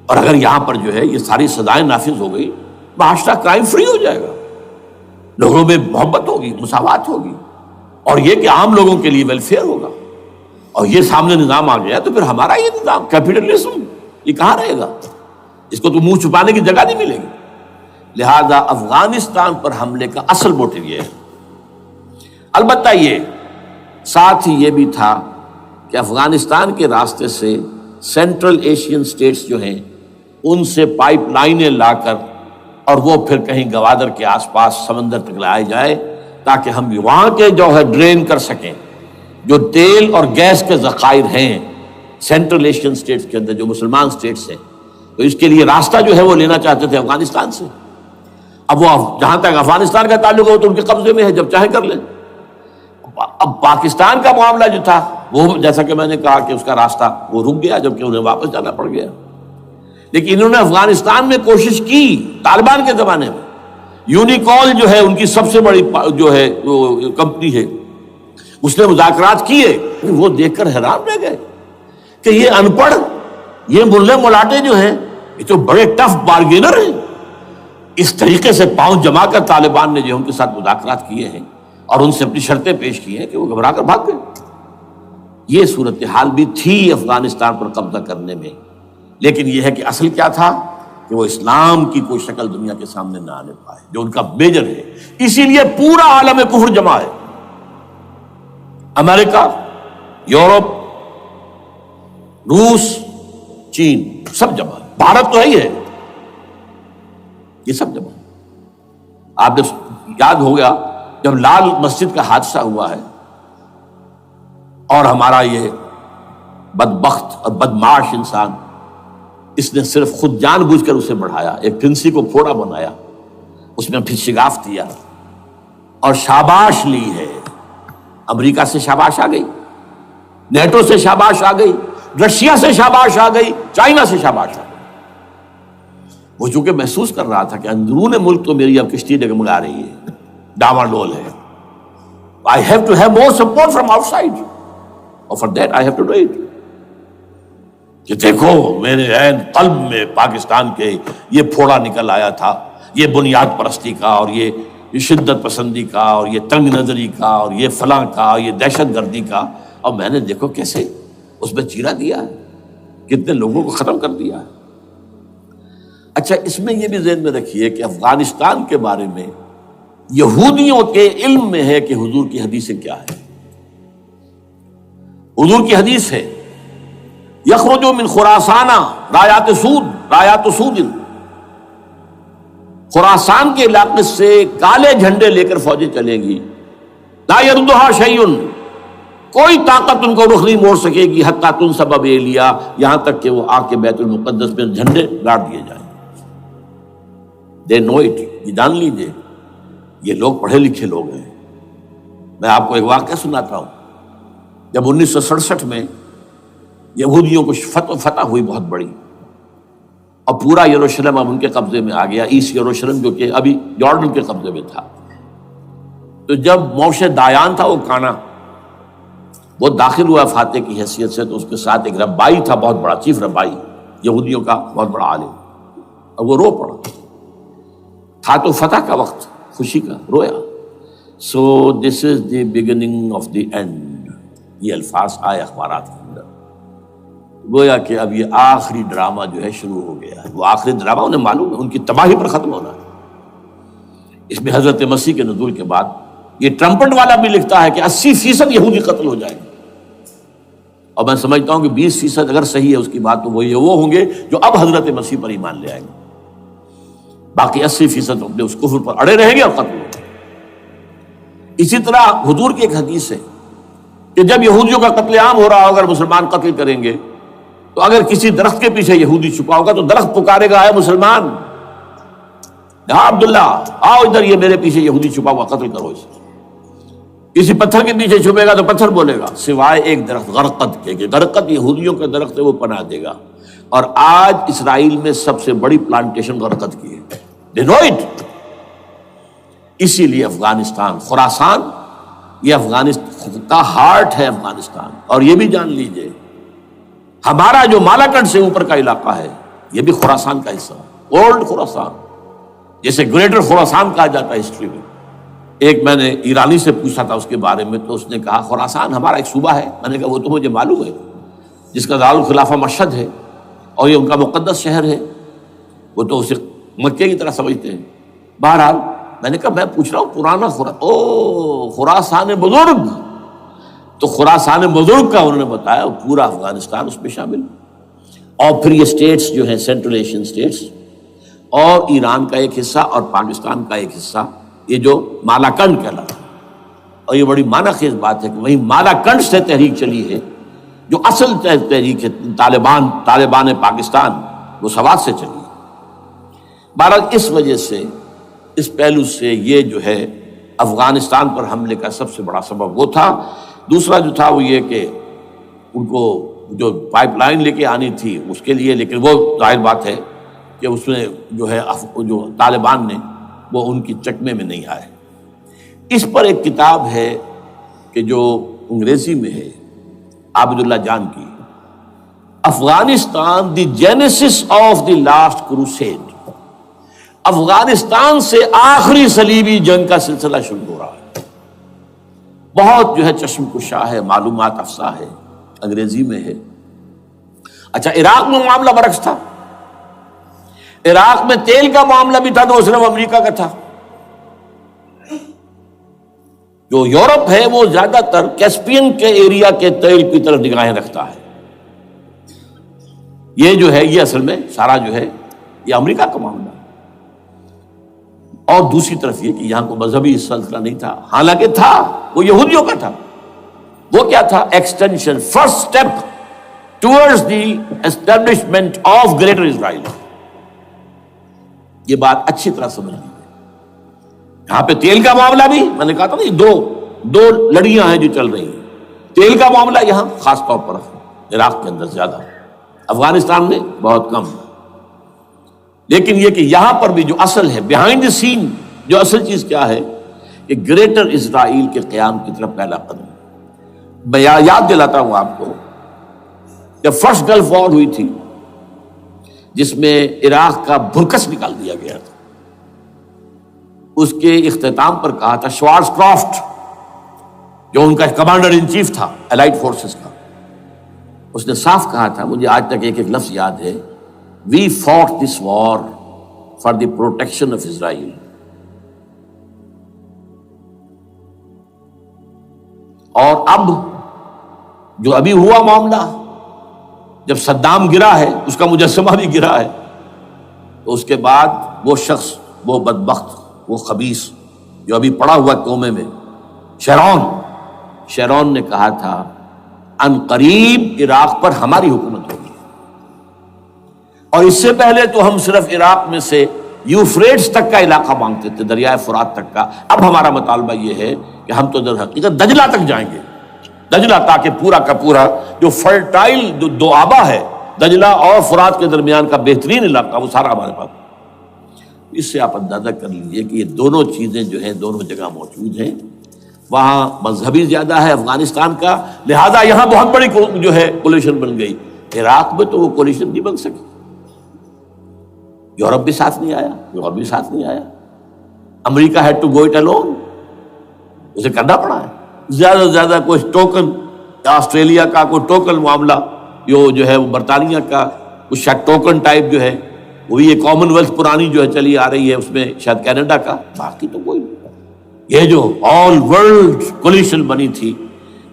A: اور اگر یہاں پر جو ہے یہ ساری سزائیں نافذ ہو گئی، معاشرہ کرائم فری ہو جائے گا، لوگوں میں محبت ہوگی، مساوات ہوگی، اور یہ کہ عام لوگوں کے لیے ویلفیئر ہوگا. اور یہ سامنے نظام آ گیا تو پھر ہمارا یہ نظام کیپٹلزم یہ کہاں رہے گا، اس کو تو منہ چھپانے کی جگہ نہیں ملے گی. لہذا افغانستان پر حملے کا اصل موٹو یہ ہے. البتہ یہ ساتھ ہی یہ بھی تھا کہ افغانستان کے راستے سے سینٹرل ایشین سٹیٹس جو ہیں ان سے پائپ لائنیں لا کر اور وہ پھر کہیں گوادر کے آس پاس سمندر تک لائے جائے، تاکہ ہم وہاں کے جو ہے ڈرین کر سکیں جو تیل اور گیس کے ذخائر ہیں سینٹرل ایشین سٹیٹس کے اندر جو مسلمان سٹیٹس ہیں. تو اس کے لیے راستہ جو ہے وہ لینا چاہتے تھے افغانستان سے. اب وہ جہاں تک افغانستان کا تعلق ہو تو ان کے قبضے میں ہے، جب چاہے کر لیں. اب پاکستان کا معاملہ جو تھا وہ جیسا کہ میں نے کہا کہ اس کا راستہ وہ رک گیا، جبکہ انہیں واپس جانا پڑ گیا. لیکن انہوں نے افغانستان میں کوشش کی، طالبان کے زمانے میں یونیکول جو ہے ان کی سب سے بڑی جو ہے کمپنی ہے، اس نے مذاکرات کیے. وہ دیکھ کر حیران رہ گئے کہ یہ ان پڑھ، یہ ملے ملاٹے جو ہیں یہ تو بڑے ٹف بارگینر ہیں. اس طریقے سے پاؤں جما کر طالبان نے جو ان کے ساتھ مذاکرات کیے ہیں اور ان سے اپنی شرطیں پیش کی ہیں کہ وہ گھبرا کر بھاگ گئے. یہ صورتحال بھی تھی افغانستان پر قبضہ کرنے میں. لیکن یہ ہے کہ اصل کیا تھا کہ وہ اسلام کی کوئی شکل دنیا کے سامنے نہ آنے پائے، جو ان کا میجر ہے. اسی لیے پورا عالم کفر جمع ہے، امریکہ، یورپ، روس، چین، سب جمع ہے. بھارت تو ہے ہی ہے، یہ سب جمع ہے. آپ نے یاد ہو گیا جب لال مسجد کا حادثہ ہوا ہے اور ہمارا یہ بدبخت اور بدمعاش انسان، اس نے صرف خود جان بوجھ کر اسے بڑھایا، ایک پھنسی کو پھوڑا بنایا، اس میں پھر شگاف دیا اور شاباش لی ہے. امریکہ سے شاباش آ گئی، نیٹو سے شاباش آ گئی، رشیا سے شاباش آ گئی، چائنا سے شاباش آ گئی. وہ چونکہ محسوس کر رہا تھا کہ اندرون ملک تو میری اب کشتی ڈگمگا رہی ہے، ڈاواڈول ہے. I have to have more support from outside. اور for that I have to do it. کہ دیکھو میرے عین قلب میں پاکستان کے یہ پھوڑا نکل آیا تھا، یہ بنیاد پرستی کا اور یہ شدت پسندی کا اور یہ تنگ نظری کا اور یہ فلاں کا، یہ دہشت گردی کا، اور میں نے دیکھو کیسے اس میں چیرا دیا ہے، کتنے لوگوں کو ختم کر دیا ہے. اچھا، اس میں یہ بھی ذہن میں رکھیے کہ افغانستان کے بارے میں یہودیوں کے علم میں ہے کہ حضور کی حدیثیں کیا ہے. حضور کی حدیث ہے یخرج من خراسان رایات سود، خراسان کے علاقے سے کالے جھنڈے لے کر فوجیں چلیں گی. لا یردھا شیء، کوئی طاقت ان کو رخ نہیں موڑ سکے گی. حتیٰ تنصب ایلیا، یہاں تک کہ وہ آ کے بیت المقدس میں جھنڈے گاڑ دیے جائیں. دے نو اٹ، یہ جان لیجیے یہ لوگ پڑھے لکھے لوگ ہیں. میں آپ کو ایک واقعہ سناتا ہوں. جب 1967 میں یہودیوں کو فتح ہوئی بہت بڑی، اور پورا یروشلم اب ان کے قبضے میں آ گیا، ایسٹ یروشلم جو کہ ابھی جارڈن کے قبضے میں تھا. تو جب موشے دایان تھا وہ کانا، وہ داخل ہوا فاتح کی حیثیت سے، تو اس کے ساتھ ایک ربائی تھا بہت بڑا، چیف ربائی یہودیوں کا بہت بڑا عالم، اور وہ رو پڑا. تھا تو فتح کا وقت، خوشی کا، رویا. So this is the beginning of the end. یہ الفاظ آئے اخبارات کے اندر. گویا کہ اب یہ آخری ڈرامہ جو ہے شروع ہو گیا ہے. وہ آخری ڈرامہ انہیں معلوم ہے ان کی تباہی پر ختم ہونا ہے. اس میں حضرت مسیح کے نزول کے بعد یہ ٹرمپٹ والا بھی لکھتا ہے کہ 80% یہودی قتل ہو جائیں گے. اور میں سمجھتا ہوں کہ 20% اگر صحیح ہے اس کی بات تو وہ ہوں گے جو اب حضرت مسیح پر ایمان لے آئیں گے. باقی 80% اپنے اس کفر پر اڑے رہیں گے اور قتل ہوں گے. اسی طرح حضور کی ایک حدیث ہے کہ جب یہودیوں کا قتل عام ہو رہا ہوگا اگر مسلمان قتل کریں گے تو اگر کسی درخت کے پیچھے یہودی چھپا ہوگا تو درخت پکارے گا اے مسلمان، ہاں عبداللہ آؤ ادھر، یہ میرے پیچھے یہودی چھپا ہوا، قتل کرو اسے. کسی پتھر کے پیچھے چھپے گا تو پتھر بولے گا سوائے ایک درخت غرقد کے، کہ غرقد یہودیوں کا درخت ہے، وہ پناہ دے گا. اور آج اسرائیل میں سب سے بڑی پلانٹیشن غرقد کی ہے. They know it. اسی لیے افغانستان، خراسان، یہ افغانستان کا ہارٹ ہے افغانستان. اور یہ بھی جان لیجئے ہمارا جو مالاکنڈ سے اوپر کا علاقہ ہے یہ بھی خراسان کا حصہ ہے، اولڈ خراسان، جیسے گریٹر خراسان کہا جاتا ہے ہسٹری میں. ایک میں نے ایرانی سے پوچھا تھا اس کے بارے میں تو اس نے کہا خراسان ہمارا ایک صوبہ ہے. میں نے کہا وہ تو مجھے معلوم ہے، جس کا دارالخلافہ مشہد ہے اور یہ ان کا مقدس شہر ہے، وہ تو اسے مکے کی طرح سمجھتے ہیں. بہرحال میں نے کہا میں پوچھ رہا ہوں پرانا خراسان بزرگ، تو خراسان بزرگ کا انہوں نے بتایا پورا افغانستان اس میں شامل. اور پھر یہ اسٹیٹس جو ہیں سینٹرل ایشین اسٹیٹس اور ایران کا ایک حصہ اور پاکستان کا ایک حصہ، یہ جو مالاکنڈ کہلاتا ہے. اور یہ بڑی معنی خیز بات ہے کہ وہیں مالاکنڈ سے تحریک چلی ہے جو اصل تحریک ہے طالبان پاکستان، وہ سوات سے چلی ہے. بہرحال اس وجہ سے، اس پہلو سے یہ جو ہے افغانستان پر حملے کا سب سے بڑا سبب وہ تھا. دوسرا جو تھا وہ یہ کہ ان کو جو پائپ لائن لے کے آنی تھی اس کے لیے، لیکن وہ ظاہر بات ہے کہ اس میں جو ہے جو طالبان نے وہ ان کی چکمے میں نہیں آئے. اس پر ایک کتاب ہے کہ جو انگریزی میں ہے عابد اللہ جان کی، Afghanistan the genesis of the last crusade. Afghanistan سے آخری صلیبی جنگ کا سلسلہ شروع ہو رہا ہے. بہت جو ہے چشم کشا ہے، معلومات افزا ہے، انگریزی میں ہے. اچھا عراق میں معاملہ برعکس تھا. عراق میں تیل کا معاملہ بھی تھا تو صرف امریکہ کا تھا. جو یورپ ہے وہ زیادہ تر کیسپین کے ایریا کے تیل کی طرف نگاہیں رکھتا ہے. یہ جو ہے یہ اصل میں سارا جو ہے یہ امریکہ کا معاملہ ہے. اور دوسری طرف یہ کہ یہاں کو مذہبی سلسلہ نہیں تھا، حالانکہ تھا، وہ یہودیوں کا تھا. وہ کیا تھا؟ Extension, first step towards the establishment of greater Israel. یہ بات اچھی طرح سمجھ لیجیے. یہاں پہ تیل کا معاملہ بھی میں نے کہا تھا نا، دو لڑیاں ہیں جو چل رہی ہیں. تیل کا معاملہ یہاں خاص طور پر عراق کے اندر زیادہ، افغانستان میں بہت کم. لیکن یہ کہ یہاں پر بھی جو اصل ہے بیہائنڈ دی سین، جو اصل چیز کیا ہے کہ گریٹر اسرائیل کے قیام کی طرف پہلا قدم. میں یاد دلاتا ہوں آپ کو کہ فرسٹ گلف وار ہوئی تھی جس میں عراق کا بھرکس نکال دیا گیا تھا. اس کے اختتام پر کہا تھا شوارز کرافٹ، جو ان کا کمانڈر ان چیف تھا الائڈ فورسز کا، اس نے صاف کہا تھا، مجھے آج تک ایک ایک لفظ یاد ہے، We fought this war for the protection of Israel. اور اب جو ابھی ہوا معاملہ، جب صدام گرا ہے، اس کا مجسمہ بھی گرا ہے، تو اس کے بعد وہ شخص، وہ بدبخت، وہ خبیث جو ابھی پڑا ہوا کومے میں، شیرون نے کہا تھا ان قریب عراق پر ہماری حکومت ہوگی. اور اس سے پہلے تو ہم صرف عراق میں سے یوفریٹس تک کا علاقہ مانگتے تھے، دریائے فرات تک کا. اب ہمارا مطالبہ یہ ہے کہ ہم تو در حقیقت دجلہ تک جائیں گے، دجلہ، تاکہ پورا کا پورا جو فرٹائل دو آبا ہے دجلہ اور فرات کے درمیان کا بہترین علاقہ، وہ سارا ہمارے پاس. اس سے آپ اندازہ کر لیجیے کہ یہ دونوں چیزیں جو ہیں دونوں جگہ موجود ہیں. وہاں مذہبی زیادہ ہے افغانستان کا، لہذا یہاں بہت بڑی جو ہے کولیشن بن گئی. عراق میں تو وہ کولیشن نہیں بن سکی. یورپ بھی ساتھ نہیں آیا، امریکہ had to go it alone, اسے کرنا پڑا ہے. زیادہ سے زیادہ کوئی ٹوکن آسٹریلیا کا کوئی ٹوکن معاملہ جو ہے وہ برطانیہ کا کچھ شاید ٹوکن ٹائپ جو ہے وہی یہ کامن ویلتھ پرانی جو ہے چلی آ رہی ہے، اس میں شاید کینیڈا کا، باقی تو کوئی نہیں۔ یہ جو آل ورلڈ کولیشن بنی تھی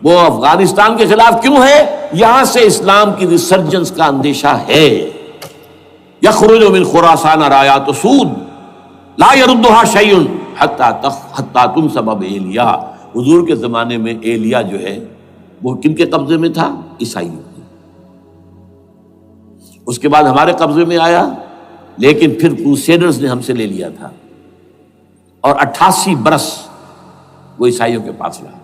A: وہ افغانستان کے خلاف کیوں ہے؟ یہاں سے اسلام کی ریسرجنس کا اندیشہ ہے۔ یخرج من خراسان رایات سود لا یردها شیء حتی تنصب ایلیا۔ حضور کے زمانے میں ایلیا جو ہے وہ کن کے قبضے میں تھا؟ عیسائیوں کے۔ اس کے بعد ہمارے قبضے میں آیا، لیکن پھر کروسیڈرز نے ہم سے لے لیا تھا، اور 88 برس وہ عیسائیوں کے پاس رہا،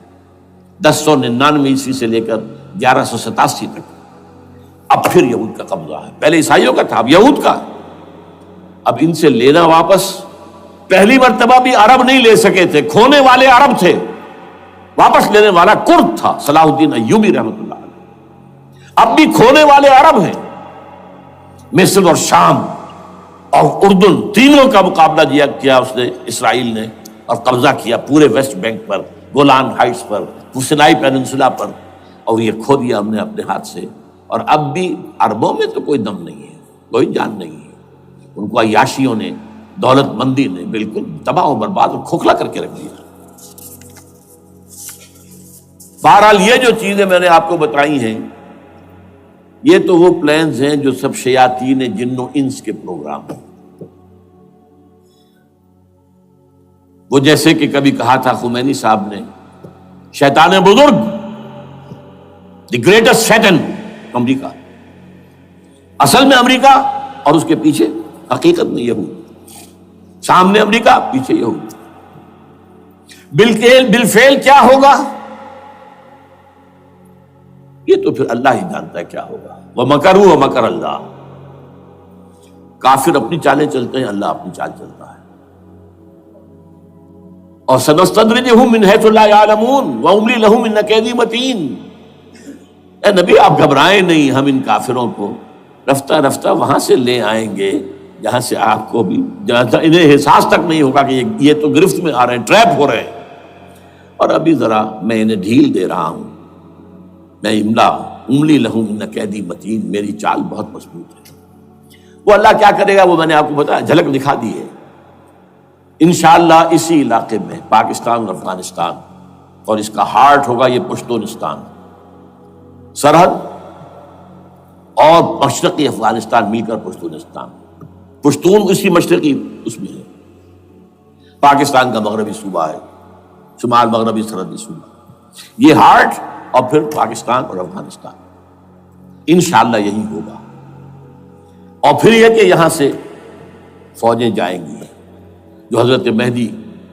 A: 1099 عیسوی سے لے کر 1187 تک۔ اب پھر یہود کا قبضہ ہے، پہلے عیسائیوں کا تھا، اب یہود کا۔ اب ان سے لینا واپس، پہلی مرتبہ بھی عرب نہیں لے سکے تھے، کھونے والے عرب تھے، واپس لینے والا کرد تھا، صلاح الدین ایوبی رحمۃ اللہ علیہ۔ اب بھی کھونے والے عرب ہیں، مصر اور شام اور اردن، تینوں کا مقابلہ کیا اس نے، اسرائیل نے، اور قبضہ کیا پورے ویسٹ بینک پر، گولان ہائٹس پر، سینائی پیننسولا پر، اور یہ کھو دیا ہم نے اپنے ہاتھ سے۔ اور اب بھی عربوں میں تو کوئی دم نہیں ہے، کوئی جان نہیں ہے، ان کو عیاشیوں نے، دولت مندی نے بالکل تباہ و برباد اور کھوکھلا کر کے رکھ دیا۔ بہرحال یہ جو چیزیں میں نے آپ کو بتائی ہیں، یہ تو وہ پلانز ہیں جو سب شیاطین جن و انس کے پروگرام ہیں۔ وہ جیسے کہ کبھی کہا تھا خمینی صاحب نے، شیطان بزرگ، دی گریٹسٹ شیطن، امریکہ، اصل میں امریکہ، اور اس کے پیچھے حقیقت میں یہود، سامنے امریکہ، پیچھے یہود۔ بالفعل کیا ہوگا یہ تو پھر اللہ ہی جانتا ہے کیا ہوگا۔ وَمَكَرُوا وَمَكَرَ اللَّهُ، کافر اپنی چالیں چلتے ہیں، اللہ اپنی چال چلتا ہے۔ اور سَنَسْتَدْرِجُهُم مِّنْ حَيْثُ لَا يَعْلَمُونَ وَأُمْلِي لَهُمْ إِنَّ كَيْدِي مَتِينٌ۔ اے نبی آپ گھبرائیں نہیں، ہم ان کافروں کو رفتہ رفتہ وہاں سے لے آئیں گے جہاں سے آپ کو بھی، جہاں انہیں احساس تک نہیں ہوگا کہ یہ تو گرفت میں آ رہے ہیں، ٹریپ ہو رہے ہیں، اور ابھی ذرا میں انہیں ڈھیل دے رہا ہوں۔ میں املی لہم ان قیدی متین، میری چال بہت مضبوط ہے۔ وہ اللہ کیا کرے گا وہ میں نے آپ کو بتایا، جھلک دکھا دی ہے۔ انشاءاللہ اسی علاقے میں پاکستان اور افغانستان، اور اس کا ہارٹ ہوگا یہ پشتونستان، سرحد اور مشرقی افغانستان مل کر پشتونستان، پشتون اسی مشرقی اس میں ہے، پاکستان کا مغربی صوبہ ہے، شمال مغربی سرحدی صوبہ، یہ ہارٹ، اور پھر پاکستان اور افغانستان، انشاءاللہ یہی ہوگا۔ اور پھر یہ کہ یہاں سے فوجیں جائیں گی جو حضرت مہدی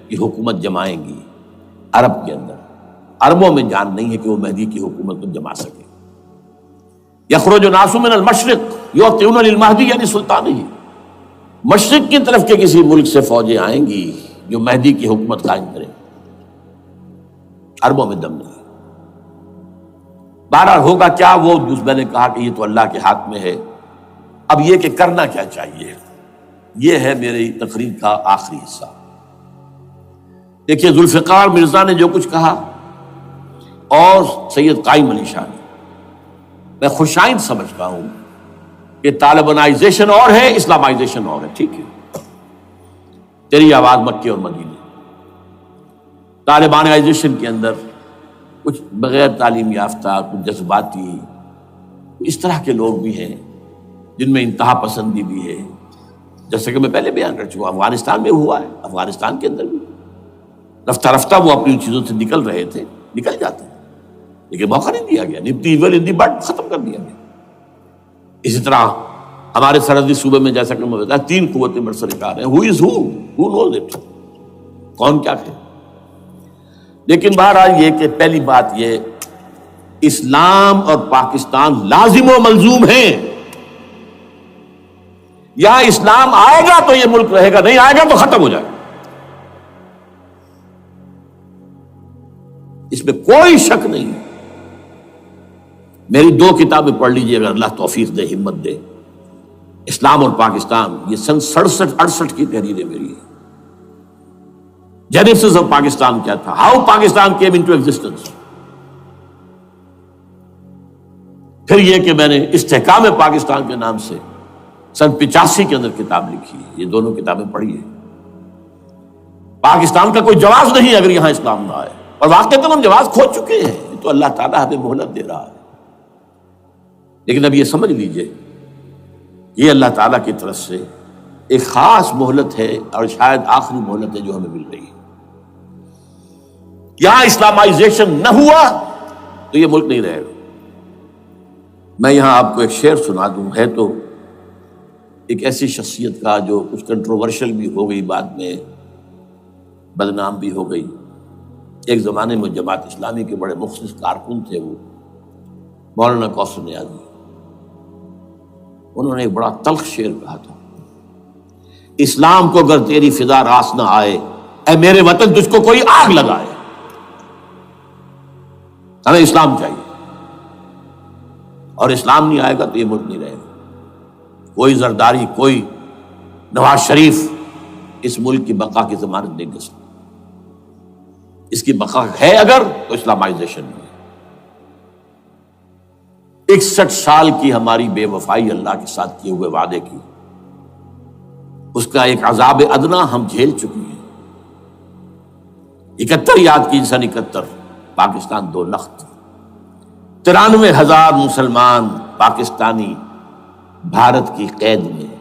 A: کی حکومت جمائیں گی عرب کے اندر۔ عربوں میں جان نہیں ہے کہ وہ مہدی کی حکومت کو جما سکے۔ یخرج ناس من المشرق یؤتون للمہدی یعنی سلطان ہی، مشرق کی طرف کے کسی ملک سے فوجیں آئیں گی جو مہدی کی حکومت قائم کریں، عربوں میں دم نہیں۔ بہرحال ہوگا کیا، وہ میں نے کہا کہ یہ تو اللہ کے ہاتھ میں ہے۔ اب یہ کہ کرنا کیا چاہیے، یہ ہے میری تقریر کا آخری حصہ۔ دیکھیے ذوالفقار مرزا نے جو کچھ کہا اور سید قائم علی شاہ نے، میں خوشائند سمجھتا ہوں کہ طالبانائزیشن اور ہے، اسلامائزیشن اور ہے، ٹھیک ہے، تیری آواز مکے اور مدینے۔ طالبانائزیشن کے اندر کچھ بغیر تعلیم یافتہ، کچھ جذباتی، اس طرح کے لوگ بھی ہیں جن میں انتہا پسندی بھی ہے، جیسے کہ میں پہلے بیان کر چکا، افغانستان میں ہوا ہے، افغانستان کے اندر بھی رفتہ رفتہ وہ اپنی چیزوں سے نکل رہے تھے، نکل جاتے ہیں، لیکن موقع نہیں دیا گیا، nip the evil in the bud ختم کر دیا گیا۔ اسی طرح ہمارے سرحدی صوبے میں جیسا کہ میں بتایا 3 قوتیں برسرکار ہیں، who knows it، کون کیا ہے۔ لیکن بہرحال یہ کہ پہلی بات یہ، اسلام اور پاکستان لازم و ملزوم ہیں۔ یہاں اسلام آئے گا تو یہ ملک رہے گا، نہیں آئے گا تو ختم ہو جائے گا، اس میں کوئی شک نہیں۔ میری 2 کتابیں پڑھ لیجیے اگر اللہ توفیق دے، ہمت دے، اسلام اور پاکستان، یہ سن 67-68 کی تحریر ہے میری۔ جینیسس آف پاکستان کیا تھا، how Pakistan came into existence, پھر یہ کہ میں نے استحکام پاکستان کے نام سے سن 85 کے اندر کتاب لکھی ہے. یہ دونوں کتابیں پڑھی ہیں. پاکستان کا کوئی جواز نہیں اگر یہاں اسلام نہ آئے، اور واقعتاً ہم جواز کھو چکے ہیں. یہ تو اللہ تعالیٰ ہمیں مہلت دے رہا ہے. لیکن اب یہ سمجھ لیجئے یہ اللہ تعالیٰ کی طرف سے ایک خاص مہلت ہے، اور شاید آخری مہلت ہے جو ہمیں مل رہی ہے. یہاں اسلامائزیشن نہ ہوا تو یہ ملک نہیں رہے گا. میں یہاں آپ کو ایک شعر سنا دوں. ہے تو ایک ایسی شخصیت کا جو کچھ کنٹروورشل بھی ہو گئی، بعد میں بدنام بھی ہو گئی. ایک زمانے میں جماعت اسلامی کے بڑے مخلص کارکن تھے وہ، مولانا کوثر نیازی. انہوں نے ایک بڑا تلخ شعر کہا تھا، اسلام کو اگر تیری فضا راس نہ آئے، اے میرے وطن تجھ کو کوئی آگ لگائے. ہمیں اسلام چاہیے، اور اسلام نہیں آئے گا تو یہ ملک نہیں رہے گا. کوئی زرداری، کوئی نواز شریف اس ملک کی بقا کی ضمانت نہیں دے سکتا. اس کی بقا ہے اگر تو اسلامائزیشن نہیں ہے. 61 سال کی ہماری بے وفائی اللہ کے ساتھ کیے ہوئے وعدے کی، اس کا ایک عذاب ادنا ہم جھیل چکے ہیں. 71 یاد کی، سن 71 پاکستان 2 لخت، 93,000 مسلمان پاکستانی بھارت کی قید میں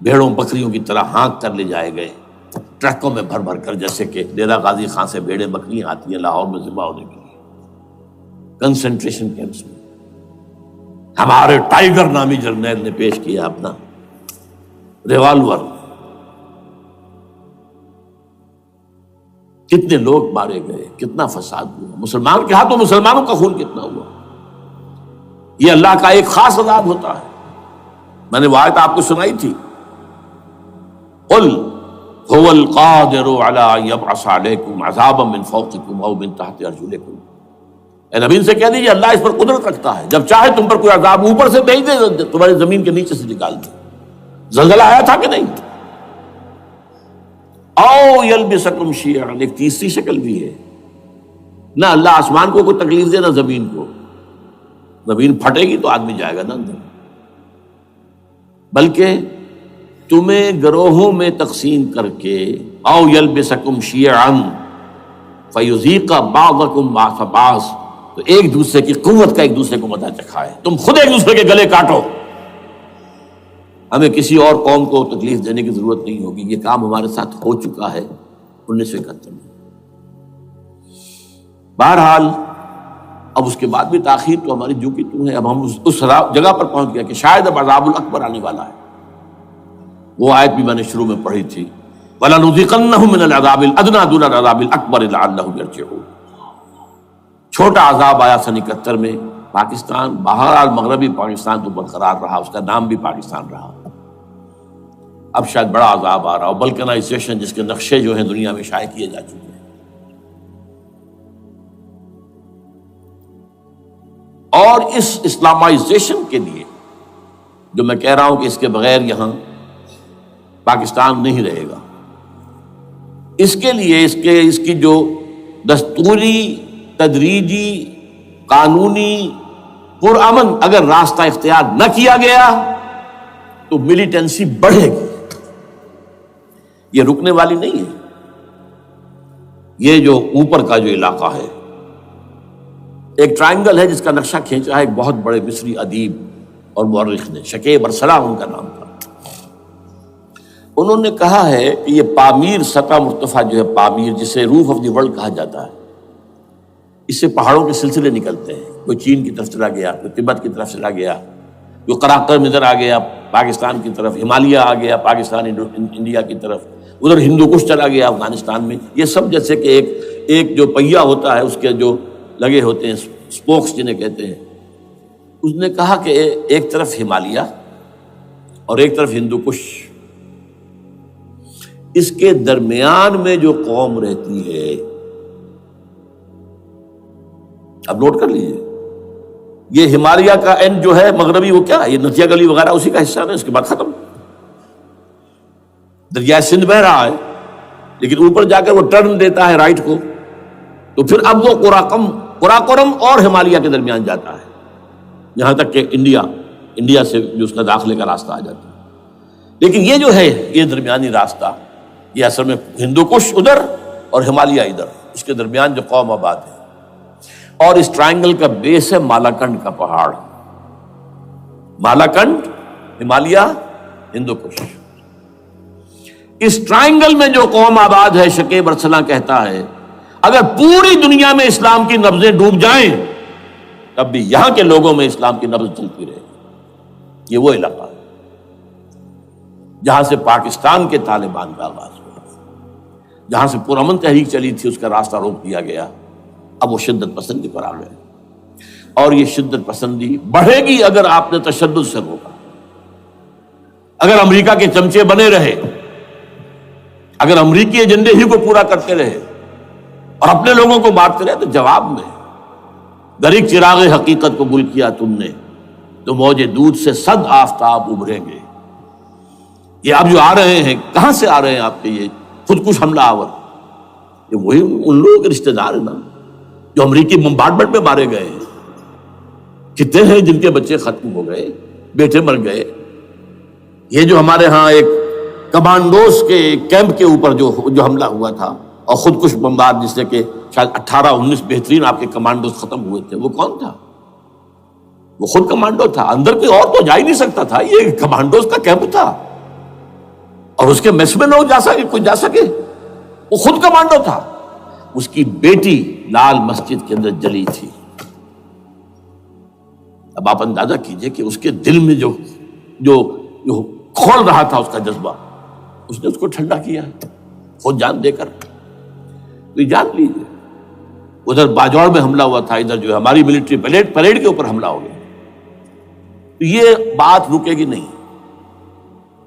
A: بھیڑوں بکریوں کی طرح ہانک کر لے جائے گئے، ٹرکوں میں بھر بھر کر، جیسے کہ ڈیرہ غازی خان سے بھیڑیں بکریاں آتی ہیں لاہور میں ذبح ہونے کے لیے. کنسنٹریشن کیمپس میں ہمارے ٹائیگر نامی جرنیل نے پیش کیا اپنا ریوالور. کتنے لوگ مارے گئے، کتنا فساد ہوا. مسلمان کے ہاتھوں مسلمانوں کا خون کتنا ہوا. یہ اللہ کا ایک خاص عذاب ہوتا ہے. میں نے وہ آیت آپ کو سنائی تھی، قل هو القادر على ان يبعث عليكم عذابا من فوقكم او من تحت ارجلكم. اے نبی سے کہہ دیجیے اللہ اس پر قدرت رکھتا ہے، جب چاہے تم پر کوئی عذاب اوپر سے بھیج دے، تمہاری زمین کے نیچے سے نکال دے. زلزلہ آیا تھا کہ نہیں؟ او یلبسکم شیعا، ایک تیسری شکل بھی ہے. نہ اللہ آسمان کو کوئی تکلیف دے، نہ زمین کو. زمین پھٹے گی تو آدمی جائے گا نا اندر، بلکہ تمہیں گروہوں میں تقسیم کر کے او یلبسکم شیعا فیذیق بعضکم بعض بعض، تو ایک دوسرے کی قوت کا ایک دوسرے کو مزہ چکھائے. تم خود ایک دوسرے کے گلے کاٹو. ہمیں کسی اور قوم کو تکلیف دینے کی ضرورت نہیں ہوگی. یہ کام ہمارے ساتھ ہو چکا ہے 1971 میں. بہرحال اب اس کے بعد بھی تاخیر تو ہماری جو کی تو ہے. اب ہم اس جگہ پر پہنچ گیا کہ شاید اب عذاب الاکبر آنے والا ہے. وہ آیت بھی میں نے شروع میں پڑھی تھی، وَلَنُذِيقَنَّهُم مِّنَ الْعَذَابِ الْأَدْنَىٰ دُونَ الْعَذَابِ الْأَكْبَرِ لَعَلَّهُمْ يَرْجِعُونَ. چھوٹا عذاب آیا سن 71 میں پاکستان. بہرحال مغربی پاکستان تو برقرار رہا، اس کا نام بھی پاکستان رہا. اب شاید بڑا عذاب آ رہا ہو، بلکنائزیشن جس کے نقشے جو ہیں دنیا میں شائع کیے جا چکے ہیں. اور اس اسلامائزیشن کے لیے جو میں کہہ رہا ہوں کہ اس کے بغیر یہاں پاکستان نہیں رہے گا، اس کے لیے اس کی جو دستوری، تدریجی، قانونی، پرامن اگر راستہ اختیار نہ کیا گیا تو ملیٹنسی بڑھے گی. یہ رکنے والی نہیں ہے. یہ جو اوپر کا جو علاقہ ہے، ایک ٹرائنگل ہے جس کا نقشہ کھینچا ہے ایک بہت بڑے مصری ادیب اور مورخ نے، شکیب ارسلہ ان کا نام تھا. انہوں نے کہا ہے کہ یہ پامیر، سطح مرتفع جو ہے پامیر، جسے روف آف دی ورلڈ کہا جاتا ہے، اس سے پہاڑوں کے سلسلے نکلتے ہیں. کوئی چین کی طرف چلا گیا، کوئی تبت کی طرف چلا گیا، کوئی قراقرم ادھر آ گیا پاکستان کی طرف، ہمالیہ آ گیا پاکستان انڈیا کی طرف، ادھر ہندو کش چلا گیا افغانستان میں. یہ سب جیسے کہ ایک جو پہیا ہوتا ہے اس کے جو لگے ہوتے ہیں اسپوکس جنہیں کہتے ہیں. اس نے کہا کہ ایک طرف ہمالیہ اور ایک طرف ہندو کش، اس کے درمیان میں جو قوم رہتی ہے، اب نوٹ کر لیجیے، یہ ہمالیہ کا اینڈ جو ہے مغربی، وہ کیا ہے، یہ نتیا گلی وغیرہ اسی کا حصہ ہے. اس کے بعد ختم، دریائے سندھ بہ رہا ہے، لیکن اوپر جا کر وہ ٹرن دیتا ہے رائٹ کو، تو پھر اب وہ قراقرم اور ہمالیہ کے درمیان جاتا ہے. یہاں تک کہ انڈیا سے جو اس کا داخلے کا راستہ آ جاتا ہے. لیکن یہ جو ہے یہ درمیانی راستہ یہ اصل میں ہندو کش ادھر اور ہمالیہ ادھر، اس کے درمیان جو قوم آباد ہے. اور اس ٹرائنگل کا بیس ہے مالاکنڈ کا پہاڑ. مالاکنڈ، ہمالیہ، ہندو کش. اس ٹرائنگل میں جو قوم آباد ہے، شکیب ارسلان کہتا ہے اگر پوری دنیا میں اسلام کی نبضیں ڈوب جائیں تب بھی یہاں کے لوگوں میں اسلام کی نبض چلتی رہے گی. یہ وہ علاقہ ہے جہاں سے پاکستان کے طالبان کا آغاز ہوا، جہاں سے پرامن تحریک چلی تھی اس کا راستہ روک دیا گیا. اب وہ شدت پسندی پر آ گئے، اور یہ شدت پسندی بڑھے گی اگر آپ نے تشدد سے روکا. اگر امریکہ کے چمچے بنے رہے، اگر امریکی ایجنڈے ہی کو پورا کرتے رہے اور اپنے لوگوں کو مارتے رہے، تو جواب میں دریک چراغ حقیقت کو گل کیا تم نے تو موج دودھ سے صد آفتاب ابھریں گے. یہ اب جو آ رہے ہیں، کہاں سے آ رہے ہیں آپ کے یہ خودکش حملہ آور؟ یہ وہی ان لوگوں کے رشتہ دار ہیں نا جو امریکی بمبارڈمنٹ میں مارے گئے ہیں. کتنے ہیں جن کے بچے ختم ہو گئے، بیٹے مر گئے. یہ جو ہمارے ہاں ایک کمانڈوز کے کیمپ کے اوپر جو حملہ ہوا تھا اور خودکش بمبار، جس سے کہ شاید 18-19 بہترین آپ کے کمانڈوز ختم ہوئے تھے، وہ کون تھا؟ وہ خود کمانڈو تھا. اندر کوئی اور تو جا ہی نہیں سکتا تھا، یہ کمانڈوز کا کیمپ تھا اور اس کے میس میں لوگ کوئی جا سکے. وہ خود کمانڈو تھا. اس کی بیٹی لال مسجد کے اندر جلی تھی. اب آپ اندازہ کیجئے کہ اس کے دل میں جو کھول رہا تھا اس کا جذبہ، اس نے اس کو ٹھنڈا کیا خود جان دے کر. تو یہ جان لیجیے ادھر باجوڑ میں حملہ ہوا تھا، ادھر جو ہے ہماری ملٹری پریڈ کے اوپر حملہ ہو گیا. تو یہ بات رکے گی نہیں.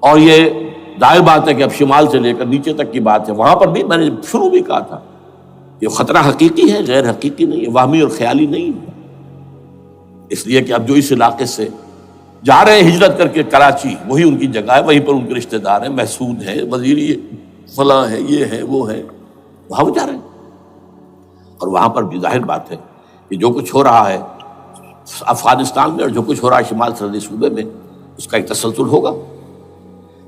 A: اور یہ ظاہر بات ہے کہ اب شمال سے لے کر نیچے تک کی بات ہے. وہاں پر بھی میں نے شروع بھی کہا تھا یہ خطرہ حقیقی ہے، غیر حقیقی نہیں ہے، وہمی اور خیالی نہیں ہے. اس لیے کہ اب جو اس علاقے سے جا رہے ہیں ہجرت کر کے کراچی، وہی ان کی جگہ ہے، وہیں پر ان کے رشتہ دار ہیں، محسود ہیں، وزیری فلاں ہے، یہ ہے وہ ہے، وہاں وہ جا رہے ہیں. اور وہاں پر بھی ظاہر بات ہے کہ جو کچھ ہو رہا ہے افغانستان میں اور جو کچھ ہو رہا ہے شمال سرحدی صوبے میں، اس کا ایک تسلسل ہوگا.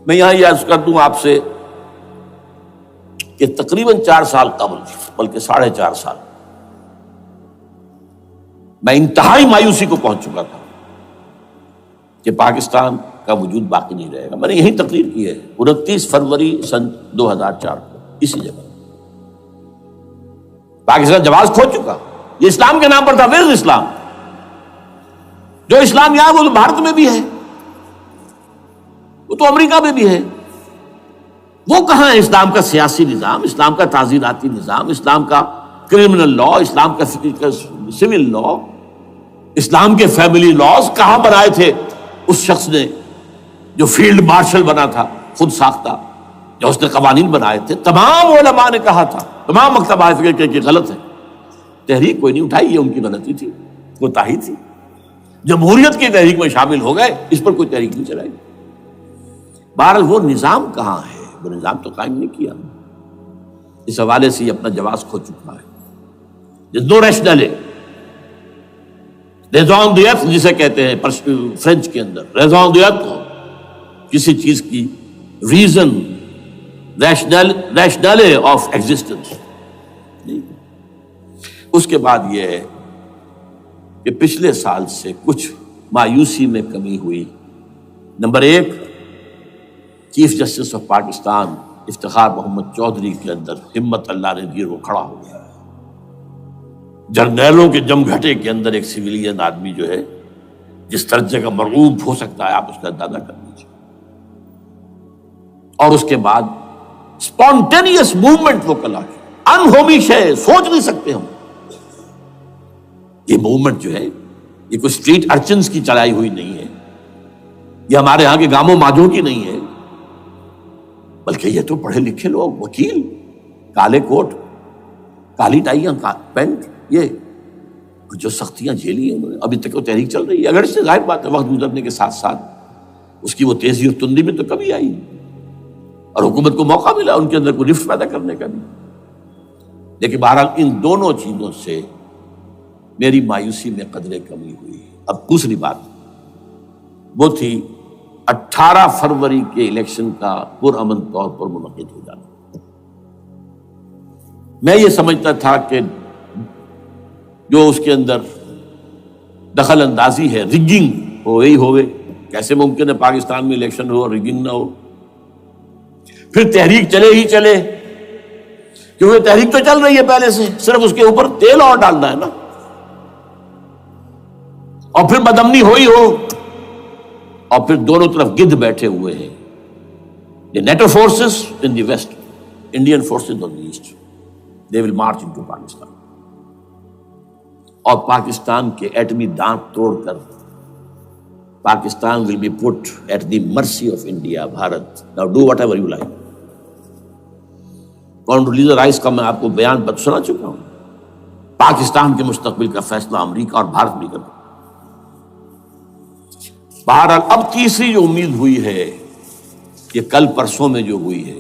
A: میں یہاں یہ عرض کر دوں آپ سے کہ تقریباً 4 سال قبل، بلکہ 4.5 سال، میں انتہائی مایوسی کو پہنچ چکا تھا کہ پاکستان کا وجود باقی نہیں رہے گا. میں نے یہی تقریر کی ہے 29 فروری سن 2004 کو اسی جگہ. پاکستان جواز کھو چکا. یہ اسلام کے نام پر تھا. ویئر اسلام؟ جو اسلام یہاں وہ تو بھارت میں بھی ہے، وہ تو امریکہ میں بھی ہے. وہ کہاں ہے اسلام کا سیاسی نظام، اسلام کا تعزیراتی نظام، اسلام کا کرمنل لا، اسلام کا سول لا، اسلام کے فیملی لاز کہاں بنائے تھے اس شخص نے جو فیلڈ مارشل بنا تھا، خود ساختہ، جو اس نے قوانین بنائے تھے. تمام علماء نے کہا تھا، تمام مکتبہ فکر کہ غلط ہے. تحریک کوئی نہیں اٹھائی، یہ ان کی غلطی تھی، کوتاہی تھی. جمہوریت کی تحریک میں شامل ہو گئے، اس پر کوئی تحریک نہیں چلائی. بہرحال وہ نظام کہاں ہے؟ وہ نظام تو قائم نہیں کیا. اس حوالے سے یہ اپنا جواز کھو چکا ہے. نو ریشنل ریزون دیت جسے کہتے ہیں فرینچ کے اندر، ریزون دیت کسی چیز کی ریزن، ریشنل آف ایگزسٹنس. اس کے بعد یہ ہے کہ پچھلے سال سے کچھ مایوسی میں کمی ہوئی. Number 1، chief justice of Pakistan Iftikhar Muhammad Chaudhry کے اندر ہمت اللہ نے دی، وہ کھڑا ہو گیا. جرنیلوں کے جمگھٹے کے اندر ایک سویلین آدمی جو ہے جس درجے کا مرعوب ہو سکتا ہے، آپ اس کا اندازہ کر لیجیے. اور اس کے بعد اسپونٹینیس موومنٹ وہ کلا کی، انہومی شے، سوچ نہیں سکتے ہم. یہ موومنٹ جو ہے یہ کوئی اسٹریٹ ارچنز کی چلائی ہوئی نہیں ہے، یہ ہمارے ہاں کے گاموں ماجوں کی نہیں ہے، بلکہ یہ تو پڑھے لکھے لوگ، وکیل، کالے کوٹ، کالی ٹائیاں، پینٹ، یہ جو سختیاں جھیلی ہیں انہوں نے. ابھی تک وہ تحریک چل رہی ہے. اگر اس سے ظاہر بات ہے وقت گزرنے کے ساتھ ساتھ اس کی وہ تیزی اور تندی میں تو کمی آئی، اور حکومت کو موقع ملا ان کے اندر کوئی رفت پیدا کرنے کا بھی. لیکن بہرحال ان دونوں چیزوں سے میری مایوسی میں قدرے کمی ہوئی. اب دوسری بات وہ تھی 18 فروری کے الیکشن کا پرامن طور پر منعقد ہو جانا۔ میں یہ سمجھتا تھا کہ جو اس کے اندر دخل اندازی ہے، ریگنگ ہو گئی ہوگی، کیسے ممکن ہے پاکستان میں الیکشن ہو اور ریگنگ نہ ہو؟ پھر تحریک چلے ہی چلے، کیونکہ تحریک تو چل رہی ہے پہلے سے، صرف اس کے اوپر تیل اور ڈالنا ہے نا، اور پھر بدامنی ہوئی ہو، اور پھر دونوں طرف گدھ بیٹھے ہوئے ہیں، the NATO forces in the west, Indian forces on the east, they will march into Pakistan، اور پاکستان کے ایٹمی دانت توڑ کر Pakistan will be put at the mercy of India، Bharat. Now do whatever you like۔ Condoleezza Rice کا میں آپ کو بیان سنا چکا ہوں، پاکستان کے مستقبل کا فیصلہ امریکہ اور بھارت بھی کرتا۔ بہرحال اب تیسری جو امید ہوئی ہے، یہ کل پرسوں میں جو ہوئی ہے،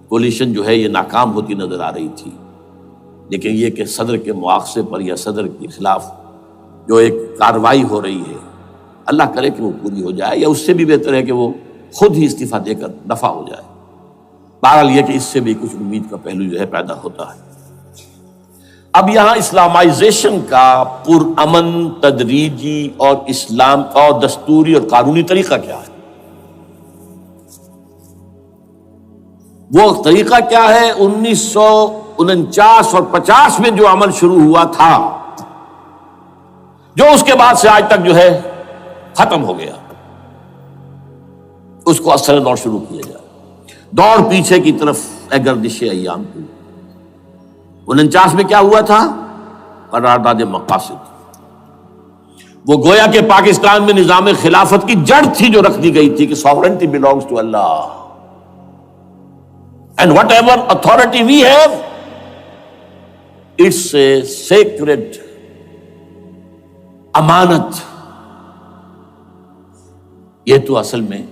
A: کولیشن جو ہے یہ ناکام ہوتی نظر آ رہی تھی، لیکن یہ کہ صدر کے مواخذے پر یا صدر کے خلاف جو ایک کارروائی ہو رہی ہے، اللہ کرے کہ وہ پوری ہو جائے، یا اس سے بھی بہتر ہے کہ وہ خود ہی استعفیٰ دے کر دفع ہو جائے۔ بہرحال یہ کہ اس سے بھی کچھ امید کا پہلو جو ہے پیدا ہوتا ہے۔ اب یہاں اسلامائزیشن کا پرامن، تدریجی اور اسلام کا دستوری اور قانونی طریقہ کیا ہے؟ وہ طریقہ کیا ہے؟ 1949 اور 50 میں جو عمل شروع ہوا تھا، جو اس کے بعد سے آج تک جو ہے ختم ہو گیا، اس کو اثر دور شروع کیا جائے، دوڑ پیچھے کی طرف اے گردش ایام کی۔ 49 میں کیا ہوا تھا؟ قرارداد مقاصد، وہ گویا کہ پاکستان میں نظام خلافت کی جڑ تھی جو رکھ دی گئی تھی کہ sovereignty belongs to Allah and whatever authority we have, it's a sacred امانت۔ یہ تو اصل میں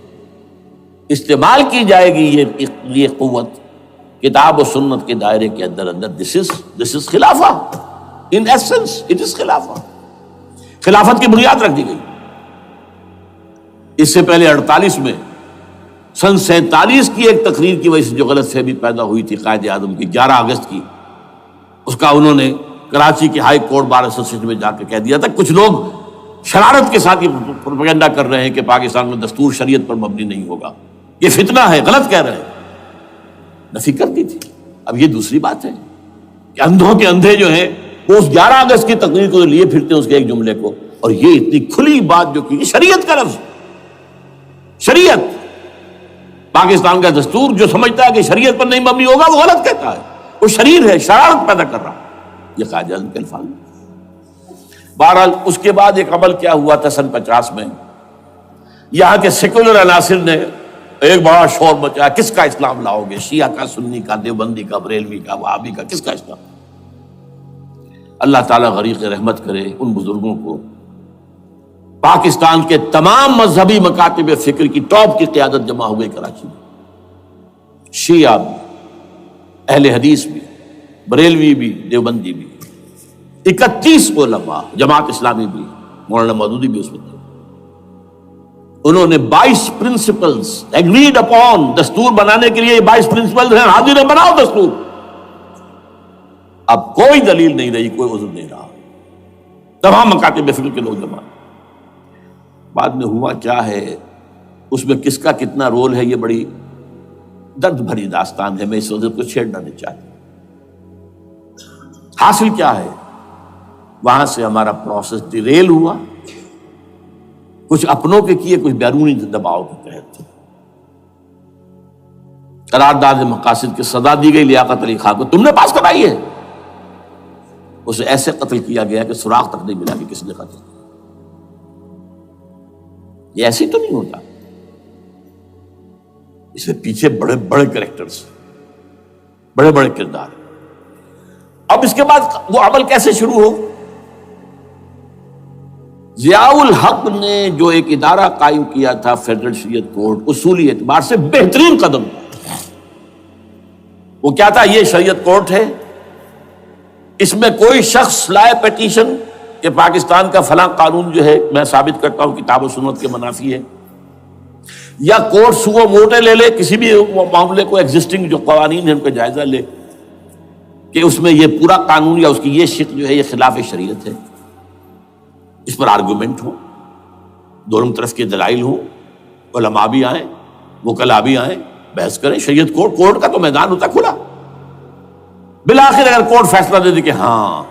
A: استعمال کی جائے گی یہ قوت کتاب و سنت کے دائرے کے اندر this is خلافہ، in essence it is خلافہ، خلافت کی بنیاد رکھ دی گئی۔ اس سے پہلے 48 میں سن 47 کی ایک تقریر کی وجہ سے جو غلط فہمی پیدا ہوئی تھی قائد اعظم کی 11 اگست کی، اس کا انہوں نے کراچی کی ہائی کورٹ بار ایسوسیشن میں جا کے کہہ دیا تھا، کچھ لوگ شرارت کے ساتھ یہ پروپیگنڈا کر رہے ہیں کہ پاکستان میں دستور شریعت پر مبنی نہیں ہوگا، یہ فتنہ ہے، غلط کہہ رہے ہیں، نفی کر دی تھی۔ اب یہ دوسری بات ہے کہ اندھوں کے اندھے جو ہیں وہ اس 11 اگست کی تقریر کو لیے پھرتے ہیں، اس کے ایک جملے کو، اور یہ اتنی کھلی بات جو کی، شریعت کا لفظ، شریعت، پاکستان کا دستور جو سمجھتا ہے کہ شریعت پر نہیں مبنی ہوگا وہ غلط کہتا ہے، وہ شریر ہے، شرارت پیدا کر رہا، یہ قائد اعظم کے الفاظ۔ بہرحال اس کے بعد ایک عمل کیا ہوا تھا سن 50 میں، یہاں کے سیکولر عناصر نے ایک بڑا شور مچایا، کس کا اسلام لاؤ گے؟ شیعہ کا، سنی کا، دیوبندی کا، بریلوی کا، وہابی کا، کس کا اسلام؟ اللہ تعالیٰ غریق رحمت کرے ان بزرگوں کو، پاکستان کے تمام مذہبی مکاتب فکر کی ٹاپ کی قیادت جمع ہو گئی کراچی میں، شیعہ بھی، اہل حدیث بھی، بریلوی بھی، دیوبندی بھی، 31 علماء، جماعت اسلامی بھی، مولانا مودودی بھی اس میں تھے۔ انہوں نے 22 پرنسپلز ایگریڈ اپون، دستور بنانے کے لیے 22 پرنسپلز ہیں، حاضر ہیں، بناؤ دستور۔ اب کوئی دلیل نہیں رہی، کوئی عذر نہیں رہا، تمام مکاتب فکر کے لوگ جمع۔ بعد میں ہوا کیا ہے، اس میں کس کا کتنا رول ہے، یہ بڑی درد بھری داستان ہے، میں اس وجہ کو چھیڑنا نہیں چاہتا۔ حاصل کیا ہے، وہاں سے ہمارا پروسیس ڈیریل ہوا، کچھ اپنوں کے کیے، کچھ بیرونی دباؤ کے تحت۔ قرارداد مقاصد کی سزا دی گئی لیاقت علی خان کو، تم نے پاس کرائی ہے، اسے ایسے قتل کیا گیا کہ سراغ تک نہیں ملا کہ کس نے قتل کیا۔ یہ ایسے تو نہیں ہوتا، اس میں پیچھے بڑے بڑے کریکٹرز، بڑے بڑے کردار۔ اب اس کے بعد وہ عمل کیسے شروع ہو؟ ضیاء الحق نے جو ایک ادارہ قائم کیا تھا فیڈرل شریعت کورٹ، اصولی اعتبار سے بہترین قدم تھا۔ وہ کیا تھا؟ یہ شریعت کورٹ ہے، اس میں کوئی شخص لائے پیٹیشن کہ پاکستان کا فلاں قانون جو ہے میں ثابت کرتا ہوں کتاب و سنت کے منافی ہے، یا کورٹ سو موٹے لے لے کسی بھی معاملے کو، ایگزسٹنگ جو قوانین ہیں ان کا جائزہ لے کہ اس میں یہ پورا قانون یا اس کی یہ شق جو ہے یہ خلاف شریعت ہے، اس پر آرگومنٹ ہو، دونوں طرف کے دلائل ہوں، علماء بھی آئیں، وکلاء بھی آئیں، بحث کریں، شریعت کورٹ کا تو میدان ہوتا کھلا۔ بالآخر اگر کورٹ فیصلہ دے دے کہ ہاں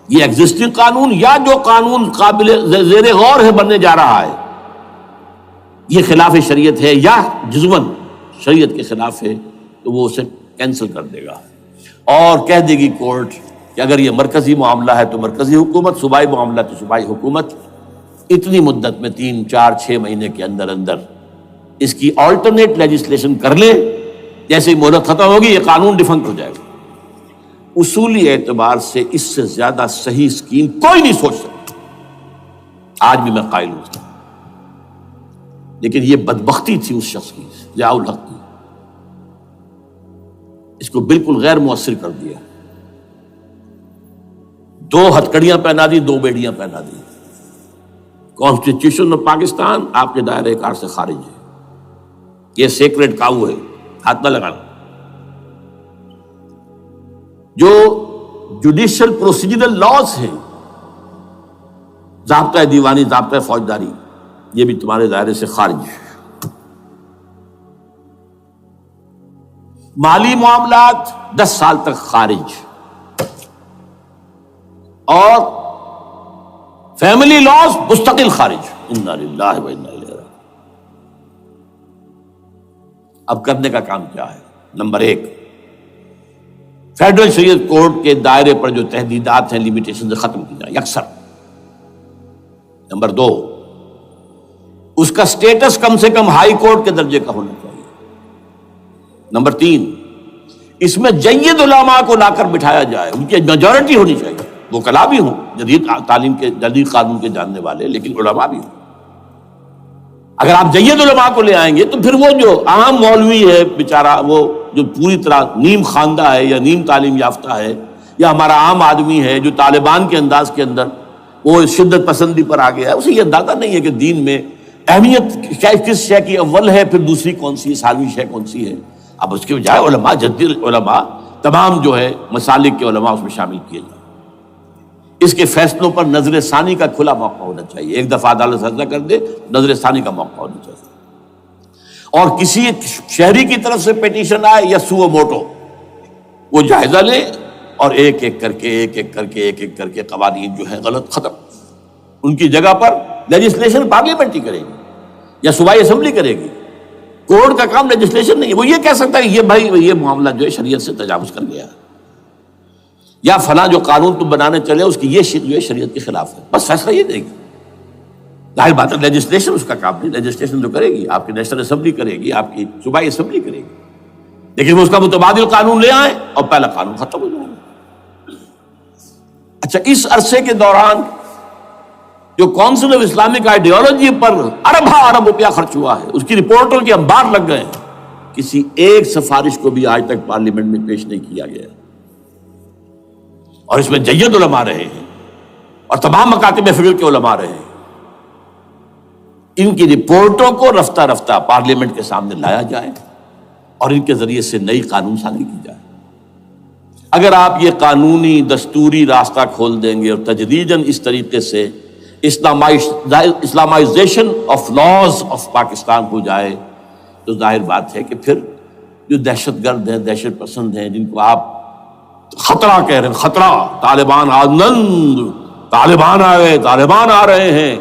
A: یہ ایگزسٹنگ قانون یا جو قانون قابل زیر غور ہے بننے جا رہا ہے یہ خلاف شریعت ہے یا جزوً شریعت کے خلاف ہے، تو وہ اسے کینسل کر دے گا اور کہہ دے گی کورٹ کہ اگر یہ مرکزی معاملہ ہے تو مرکزی حکومت، صوبائی معاملہ تو صوبائی حکومت، اتنی مدت میں 3 4 6 مہینے کے اندر اندر اس کی آلٹرنیٹ لیجسلیشن کر لے، جیسے ہی مہلت ختم ہوگی یہ قانون ڈیفنکٹ ہو جائے گا۔ اصولی اعتبار سے اس سے زیادہ صحیح اسکیم کوئی نہیں سوچ سکتا، آج بھی میں قائل ہوں، لیکن یہ بدبختی تھی اس شخص کی، ضیاء الحق کی، اس کو بالکل غیر مؤثر کر دیا، 2 ہتھکڑیاں پہنا دی، 2 بیڑیاں پہنا دی۔ کانسٹیٹیوشن آف پاکستان آپ کے دائرے کار سے خارج ہے، یہ سیکریٹ کاؤ ہے، ہاتھ نہ لگانا۔ جو جوڈیشل پروسیجرل لاز ہیں، ضابطہ دیوانی، ضابطہ فوجداری، یہ بھی تمہارے دائرے سے خارج ہے۔ مالی معاملات 10 سال تک خارج، اور فیملی لاز مستقل خارج۔ انا للہ و انا الیہ راجعون۔ اب کرنے کا کام کیا ہے؟ نمبر 1، فیڈرل شریعت کورٹ کے دائرے پر جو تحدیدات ہیں، لیمیٹیشن ختم کی جائیں یکسر۔ نمبر 2، اس کا سٹیٹس کم سے کم ہائی کورٹ کے درجے کا ہونا چاہیے۔ نمبر 3، اس میں جید علماء کو لا کر بٹھایا جائے، ان کی میجورٹی ہونی چاہیے، وکلاء بھی ہوں، جدید تعلیم کے، جدید قانون کے جاننے والے، لیکن علماء بھی ہوں۔ اگر آپ جید علماء کو لے آئیں گے تو پھر وہ جو عام مولوی ہے بیچارہ، وہ جو پوری طرح نیم خواندہ ہے یا نیم تعلیم یافتہ ہے، یا ہمارا عام آدمی ہے جو طالبان کے انداز کے اندر وہ شدت پسندی پر آ گیا ہے، اسے یہ اندازہ نہیں ہے کہ دین میں اہمیت کس شے کی اول ہے، پھر دوسری کون سی، ثانوی شے کون سی ہے۔ اب اس کے بجائے علماء، جدید علماء، تمام جو ہے مسالک کے علماء اس میں شامل کیے جائیں۔ اس کے فیصلوں پر نظر ثانی کا کھلا موقع ہونا چاہیے، ایک دفعہ عدالت فیصلہ کر دے، نظر ثانی کا موقع ہونا چاہیے، اور کسی ایک شہری کی طرف سے پیٹیشن آئے یا سو موٹو، وہ جائزہ لے اور ایک ایک کر کے قوانین جو ہے غلط ختم، ان کی جگہ پر لیجسلیشن پارلیمنٹ ہی کرے گی یا صوبائی اسمبلی کرے گی۔ کورٹ کا کام لیجسلیشن نہیں ہے، وہ یہ کہہ سکتا ہے کہ یہ بھائی یہ معاملہ جو ہے شریعت سے تجاوز کر گیا ہے، یا فلاں جو قانون تم بنانے چلے اس کی یہ شق جو ہے شریعت کے خلاف ہے، بس فیصلہ یہ دے گی۔ ظاہر بات ہے لیجسلیشن اس کا کام نہیں، لیجسلیشن جو کرے گی آپ کی نیشنل اسمبلی کرے گی، آپ کی صوبائی اسمبلی کرے گی، لیکن وہ اس کا متبادل قانون لے آئیں اور پہلا قانون ختم ہو جائے گا۔ اچھا، اس عرصے کے دوران جو کونسل آف اسلامک آئیڈیالوجی پر ارب روپیہ خرچ ہوا ہے، اس کی رپورٹوں کے انبار لگ گئے ہیں، کسی ایک سفارش کو بھی آج تک پارلیمنٹ میں پیش نہیں کیا گیا، اور اس میں جید علماء رہے ہیں اور تمام مکاتب فکر کے علماء رہے ہیں۔ ان کی رپورٹوں کو رفتہ رفتہ پارلیمنٹ کے سامنے لایا جائے اور ان کے ذریعے سے نئی قانون سازی کی جائے۔ اگر آپ یہ قانونی دستوری راستہ کھول دیں گے اور تجدیداً اس طریقے سے Islamisation of laws of Pakistan ہو جائے تو ظاہر بات ہے کہ پھر جو دہشت گرد ہیں، دہشت پسند ہیں، جن کو آپ خطرہ کہہ رہے ہیں، خطرہ، طالبان آنند، طالبان آئے، طالبان آ رہے ہیں،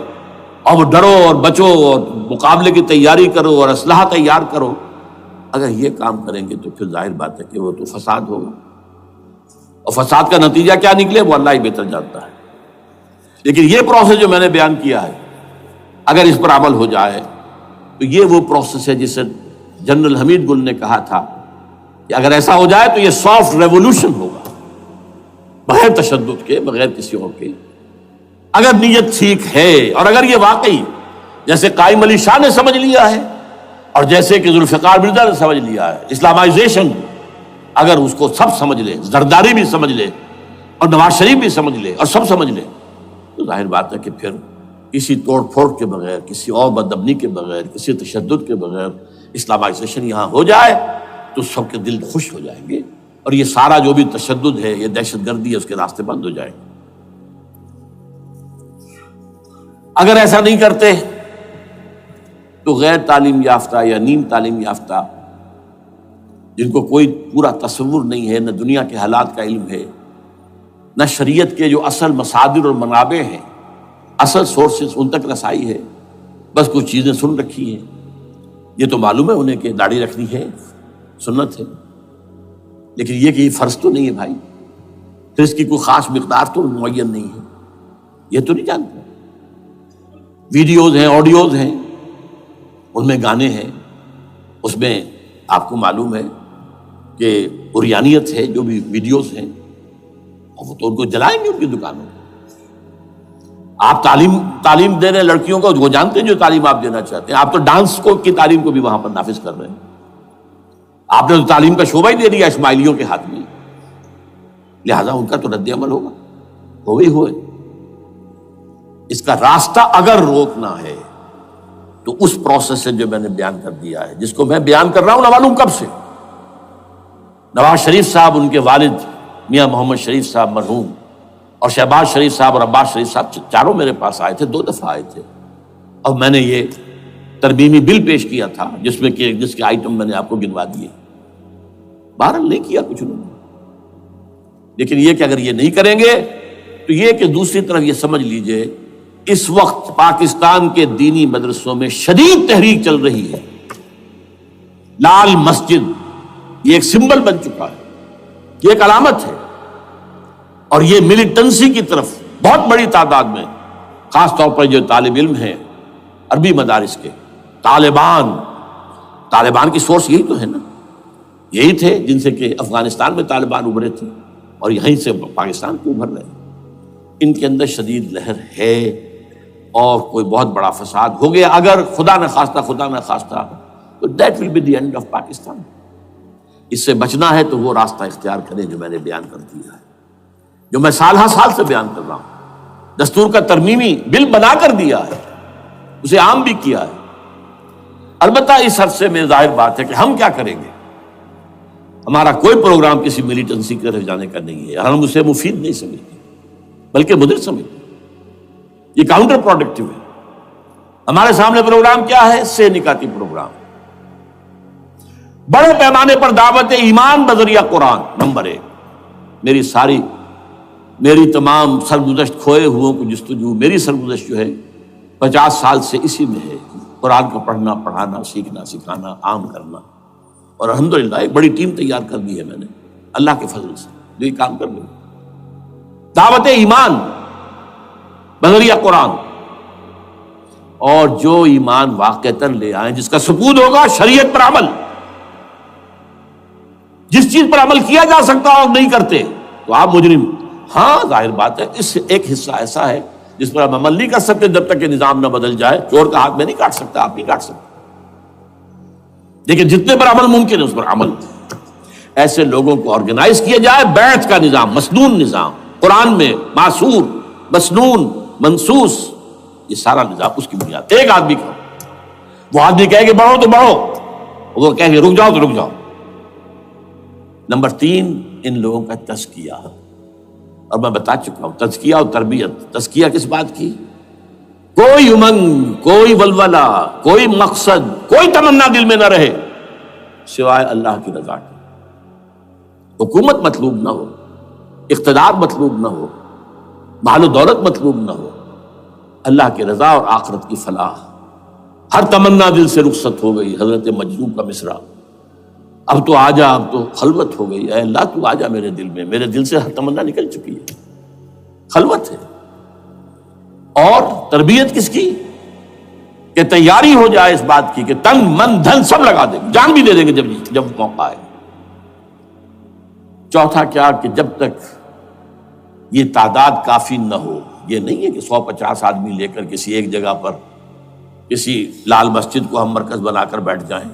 A: اب ڈرو اور بچو اور مقابلے کی تیاری کرو اور اسلحہ تیار کرو، اگر یہ کام کریں گے تو پھر ظاہر بات ہے کہ وہ تو فساد ہوگا، اور فساد کا نتیجہ کیا نکلے وہ اللہ ہی بہتر جانتا ہے۔ لیکن یہ پروسیس جو میں نے بیان کیا ہے، اگر اس پر عمل ہو جائے تو یہ وہ پروسیس ہے جسے جنرل حمید گل نے کہا تھا کہ اگر ایسا ہو جائے تو یہ سافٹ ریولوشن ہوگا، بغیر تشدد کے، بغیر کسی اور کے، اگر نیت ٹھیک ہے، اور اگر یہ واقعی جیسے قائم علی شاہ نے سمجھ لیا ہے اور جیسے کہ ذوالفقار مرزا نے سمجھ لیا ہے، اسلامائزیشن اگر اس کو سب سمجھ لے، زرداری بھی سمجھ لے اور نواز شریف بھی سمجھ لے اور سب سمجھ لے تو ظاہر بات ہے کہ پھر کسی توڑ پھوڑ کے بغیر، کسی اور بدامنی کے بغیر، کسی تشدد کے بغیر اسلامائزیشن یہاں ہو جائے تو سب کے دل خوش ہو جائیں گے، اور یہ سارا جو بھی تشدد ہے، یہ دہشت گردی ہے، اس کے راستے بند ہو جائیں گے۔ اگر ایسا نہیں کرتے تو غیر تعلیم یافتہ یا نیم تعلیم یافتہ، جن کو کوئی پورا تصور نہیں ہے، نہ دنیا کے حالات کا علم ہے، نہ شریعت کے جو اصل مصادر اور منابع ہیں، اصل سورسز، ان تک رسائی ہے، بس کچھ چیزیں سن رکھی ہیں۔ یہ تو معلوم ہے انہیں کہ داڑھی رکھنی ہے، سنت ہے، لیکن یہ کہ یہ فرض تو نہیں ہے بھائی، پھر اس کی کوئی خاص مقدار تو معین نہیں ہے، یہ تو نہیں جانتے۔ ویڈیوز ہیں، آڈیوز ہیں، ان میں گانے ہیں، اس میں آپ کو معلوم ہے کہ عریانیت ہے، جو بھی ویڈیوز ہیں، اور وہ تو ان کو جلائیں گے ان کی دکانوں میں۔ آپ تعلیم دے رہے ہیں لڑکیوں کو، وہ جانتے ہیں جو تعلیم آپ دینا چاہتے ہیں، آپ تو ڈانس کی تعلیم کو بھی وہاں پر نافذ کر رہے ہیں، آپ نے تو تعلیم کا شعبہ ہی دے دیا اسماعیلیوں کے ہاتھ میں، لہذا ان کا تو رد عمل ہوگا، ہوئے۔ اس کا راستہ اگر روکنا ہے تو اس پروسیس سے جو میں نے بیان کر دیا ہے، جس کو میں بیان کر رہا ہوں نہ معلوم کب سے، نواز شریف صاحب، ان کے والد میاں محمد شریف صاحب مرحوم، اور شہباز شریف صاحب اور عباس شریف صاحب چاروں میرے پاس آئے تھے، 2 دفعہ آئے تھے، اور میں نے یہ ترمیمی بل پیش کیا تھا جس کے آئٹم میں نے آپ کو گنوا دیے۔ بہرحال نہیں کیا کچھ انہوں نے، لیکن یہ کہ اگر یہ نہیں کریں گے تو یہ کہ دوسری طرف یہ سمجھ لیجئے اس وقت پاکستان کے دینی مدرسوں میں شدید تحریک چل رہی ہے۔ لال مسجد یہ ایک سمبل بن چکا ہے، یہ ایک علامت ہے، اور یہ ملیٹنسی کی طرف بہت بڑی تعداد میں، خاص طور پر جو طالب علم ہیں عربی مدارس کے، طالبان کی سورس یہی تو ہے نا، یہی تھے جن سے کہ افغانستان میں طالبان ابھرے تھے اور یہیں سے پاکستان کو ابھر رہے ہیں۔ ان کے اندر شدید لہر ہے، اور کوئی بہت بڑا فساد ہو گیا اگر خدا نہ خواستہ تو that will be the end of Pakistan. اس سے بچنا ہے تو وہ راستہ اختیار کریں جو میں نے بیان کر دیا ہے، جو میں سال سے بیان کر رہا ہوں۔ دستور کا ترمیمی بل بنا کر دیا ہے، اسے عام بھی کیا ہے۔ البتہ اس عرصے میں ظاہر بات ہے کہ ہم کیا کریں گے، ہمارا کوئی پروگرام کسی ملیٹنسی کی طرف جانے کا نہیں ہے، ہم اسے مفید نہیں سمجھتے بلکہ مضر سمجھتے ہیں، یہ کاؤنٹر پروڈکٹیو ہے۔ ہمارے سامنے پروگرام کیا ہے؟ سے نکاتی پروگرام، بڑے پیمانے پر دعوت ایمان بذریعہ قرآن، نمبر 1۔ میری تمام سرگزشت کھوئے ہوئوں کو جستجو، میری سرگزشت جو ہے 50 سال سے اسی میں ہے، قرآن کا پڑھنا، پڑھانا، سیکھنا، سکھانا، عام کرنا، اور الحمدللہ ایک بڑی ٹیم تیار کر دی ہے میں نے اللہ کے فضل سے، جو یہ کام کر رہی ہے۔ دعوت ایمان بذریعہ قرآن، اور جو ایمان واقعتاً لے آئیں، جس کا ثبوت ہوگا شریعت پر عمل، جس چیز پر عمل کیا جا سکتا اور نہیں کرتے تو آپ مجرم۔ ہاں ظاہر بات ہے اس سے ایک حصہ ایسا ہے جس پر آپ عمل نہیں کر سکتے جب تک کہ نظام نہ بدل جائے، چور کا ہاتھ میں نہیں کاٹ سکتا، آپ نہیں کاٹ سکتے، لیکن جتنے پر عمل ممکن ہے اس پر عمل، ایسے لوگوں کو آرگنائز کیا جائے۔ بیعت کا نظام، مسنون نظام، قرآن میں معصور، مسنون، منصوص، یہ سارا نظام اس کی بنیاد۔ ایک آدمی کا، وہ آدمی کہے کہ بڑھو تو بڑھو، وہ کہے کہ رک جاؤ تو رک جاؤ۔ نمبر 3، ان لوگوں کا تزکیہ، اور میں بتا چکا ہوں تزکیہ اور تربیت۔ تزکیہ کس بات کی؟ کوئی امنگ، کوئی ولولہ، کوئی مقصد، کوئی تمنا دل میں نہ رہے سوائے اللہ کی رضا کی۔ حکومت مطلوب نہ ہو، اقتدار مطلوب نہ ہو، مال و دولت مطلوب نہ ہو، اللہ کی رضا اور آخرت کی فلاح۔ ہر تمنا دل سے رخصت ہو گئی، حضرت مجذوب کا مصرع، اب تو آجا، اب تو خلوت ہو گئی، اے اللہ تو آجا میرے دل میں، میرے دل سے ہر تمنا نکل چکی ہے، خلوت ہے۔ اور تربیت کس کی؟ کہ تیاری ہو جائے اس بات کی کہ تن من دھن سب لگا دیں گے، جان بھی دے دیں گے جب موقع آئے۔ چوتھا کیا؟ کہ جب تک یہ تعداد کافی نہ ہو، یہ نہیں ہے کہ 150 آدمی لے کر کسی ایک جگہ پر کسی لال مسجد کو ہم مرکز بنا کر بیٹھ جائیں،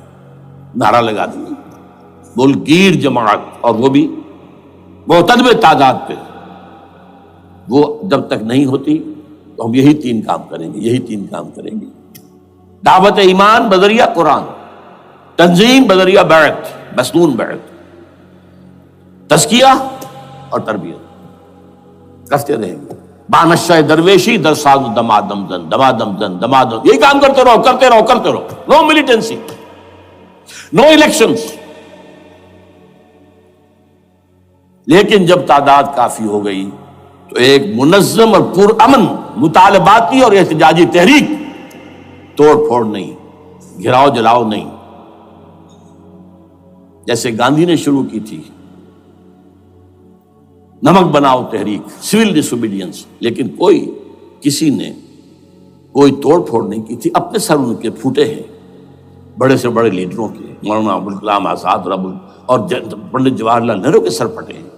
A: نعرہ لگا دیں گے، ملک گیر جماعت، اور وہ بھی معتدل تعداد پہ، وہ جب تک نہیں ہوتی تو ہم یہی تین کام کریں گے، دعوت ایمان بذریعہ قرآن، تنظیم بذریعہ بیعت، مسنون بیعت، تزکیہ اور تربیت کرتے رہیں گے۔ بانشہ درویشی در ساز دمادم زن، یہی کام کرتے رہو، نو ملیٹنسی، نو الیکشنز۔ لیکن جب تعداد کافی ہو گئی تو ایک منظم اور پرامن مطالباتی اور احتجاجی تحریک، توڑ پھوڑ نہیں، گھراؤ جلاؤ نہیں، جیسے گاندھی نے شروع کی تھی، نمک بناؤ تحریک، سول ڈس اوبیڈینس، لیکن کسی نے کوئی توڑ پھوڑ نہیں کی تھی۔ اپنے سر ان کے پھوٹے ہیں، بڑے سے بڑے لیڈروں کے، مولانا ابوالکلام آزاد اور پنڈت جواہر لال نہرو کے سر پھٹے ہیں،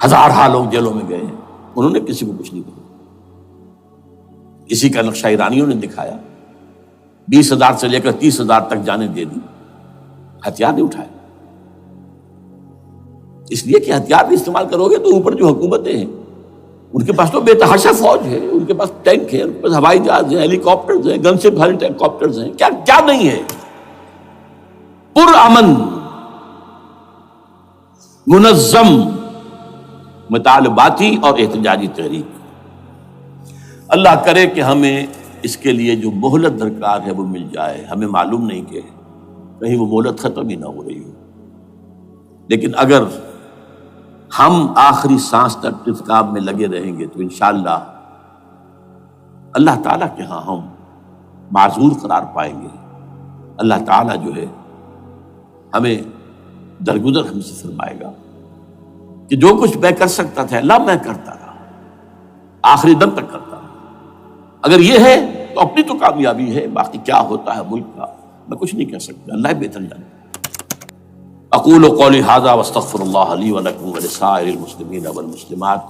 A: ہزارہ لوگ جیلوں میں گئے ہیں، انہوں نے کسی کو کچھ نہیں کہا۔ اسی کا نقشہ ایرانیوں نے دکھایا، 20,000 سے لے کر 30,000 تک جانیں دے دی، ہتھیار نہیں اٹھائے، اس لیے کہ ہتھیار بھی استعمال کرو گے تو اوپر جو حکومتیں ہیں ان کے پاس تو بے تحاشا فوج ہے، ان کے پاس ٹینک ہے، ان کے پاس ہوائی جہاز ہیں، ہیلی کاپٹرز ہیں، گن سے بھرے کاپٹرز ہیں، کیا نہیں ہے۔ پرامن منظم مطالباتی اور احتجاجی تحریک۔ اللہ کرے کہ ہمیں اس کے لیے جو مہلت درکار ہے وہ مل جائے۔ ہمیں معلوم نہیں کہ کہیں وہ مہلت ختم ہی نہ ہو رہی ہو، لیکن اگر ہم آخری سانس تک اس کام میں لگے رہیں گے تو انشاءاللہ اللہ تعالیٰ کے ہاں ہم معذور قرار پائیں گے۔ اللہ تعالیٰ جو ہے ہمیں درگزر ہم سے فرمائے گا کہ جو کچھ میں کر سکتا تھا اللہ میں کرتا رہا، آخری دم تک کرتا رہا۔ اگر یہ ہے تو اپنی تو کامیابی ہے، باقی کیا ہوتا ہے ملک کا میں کچھ نہیں کہہ سکتا، اللہ بہتر جانتا۔ اقول قولی ھذا واستغفر اللہ لی ولکم ولسائر المسلمین والمسلمات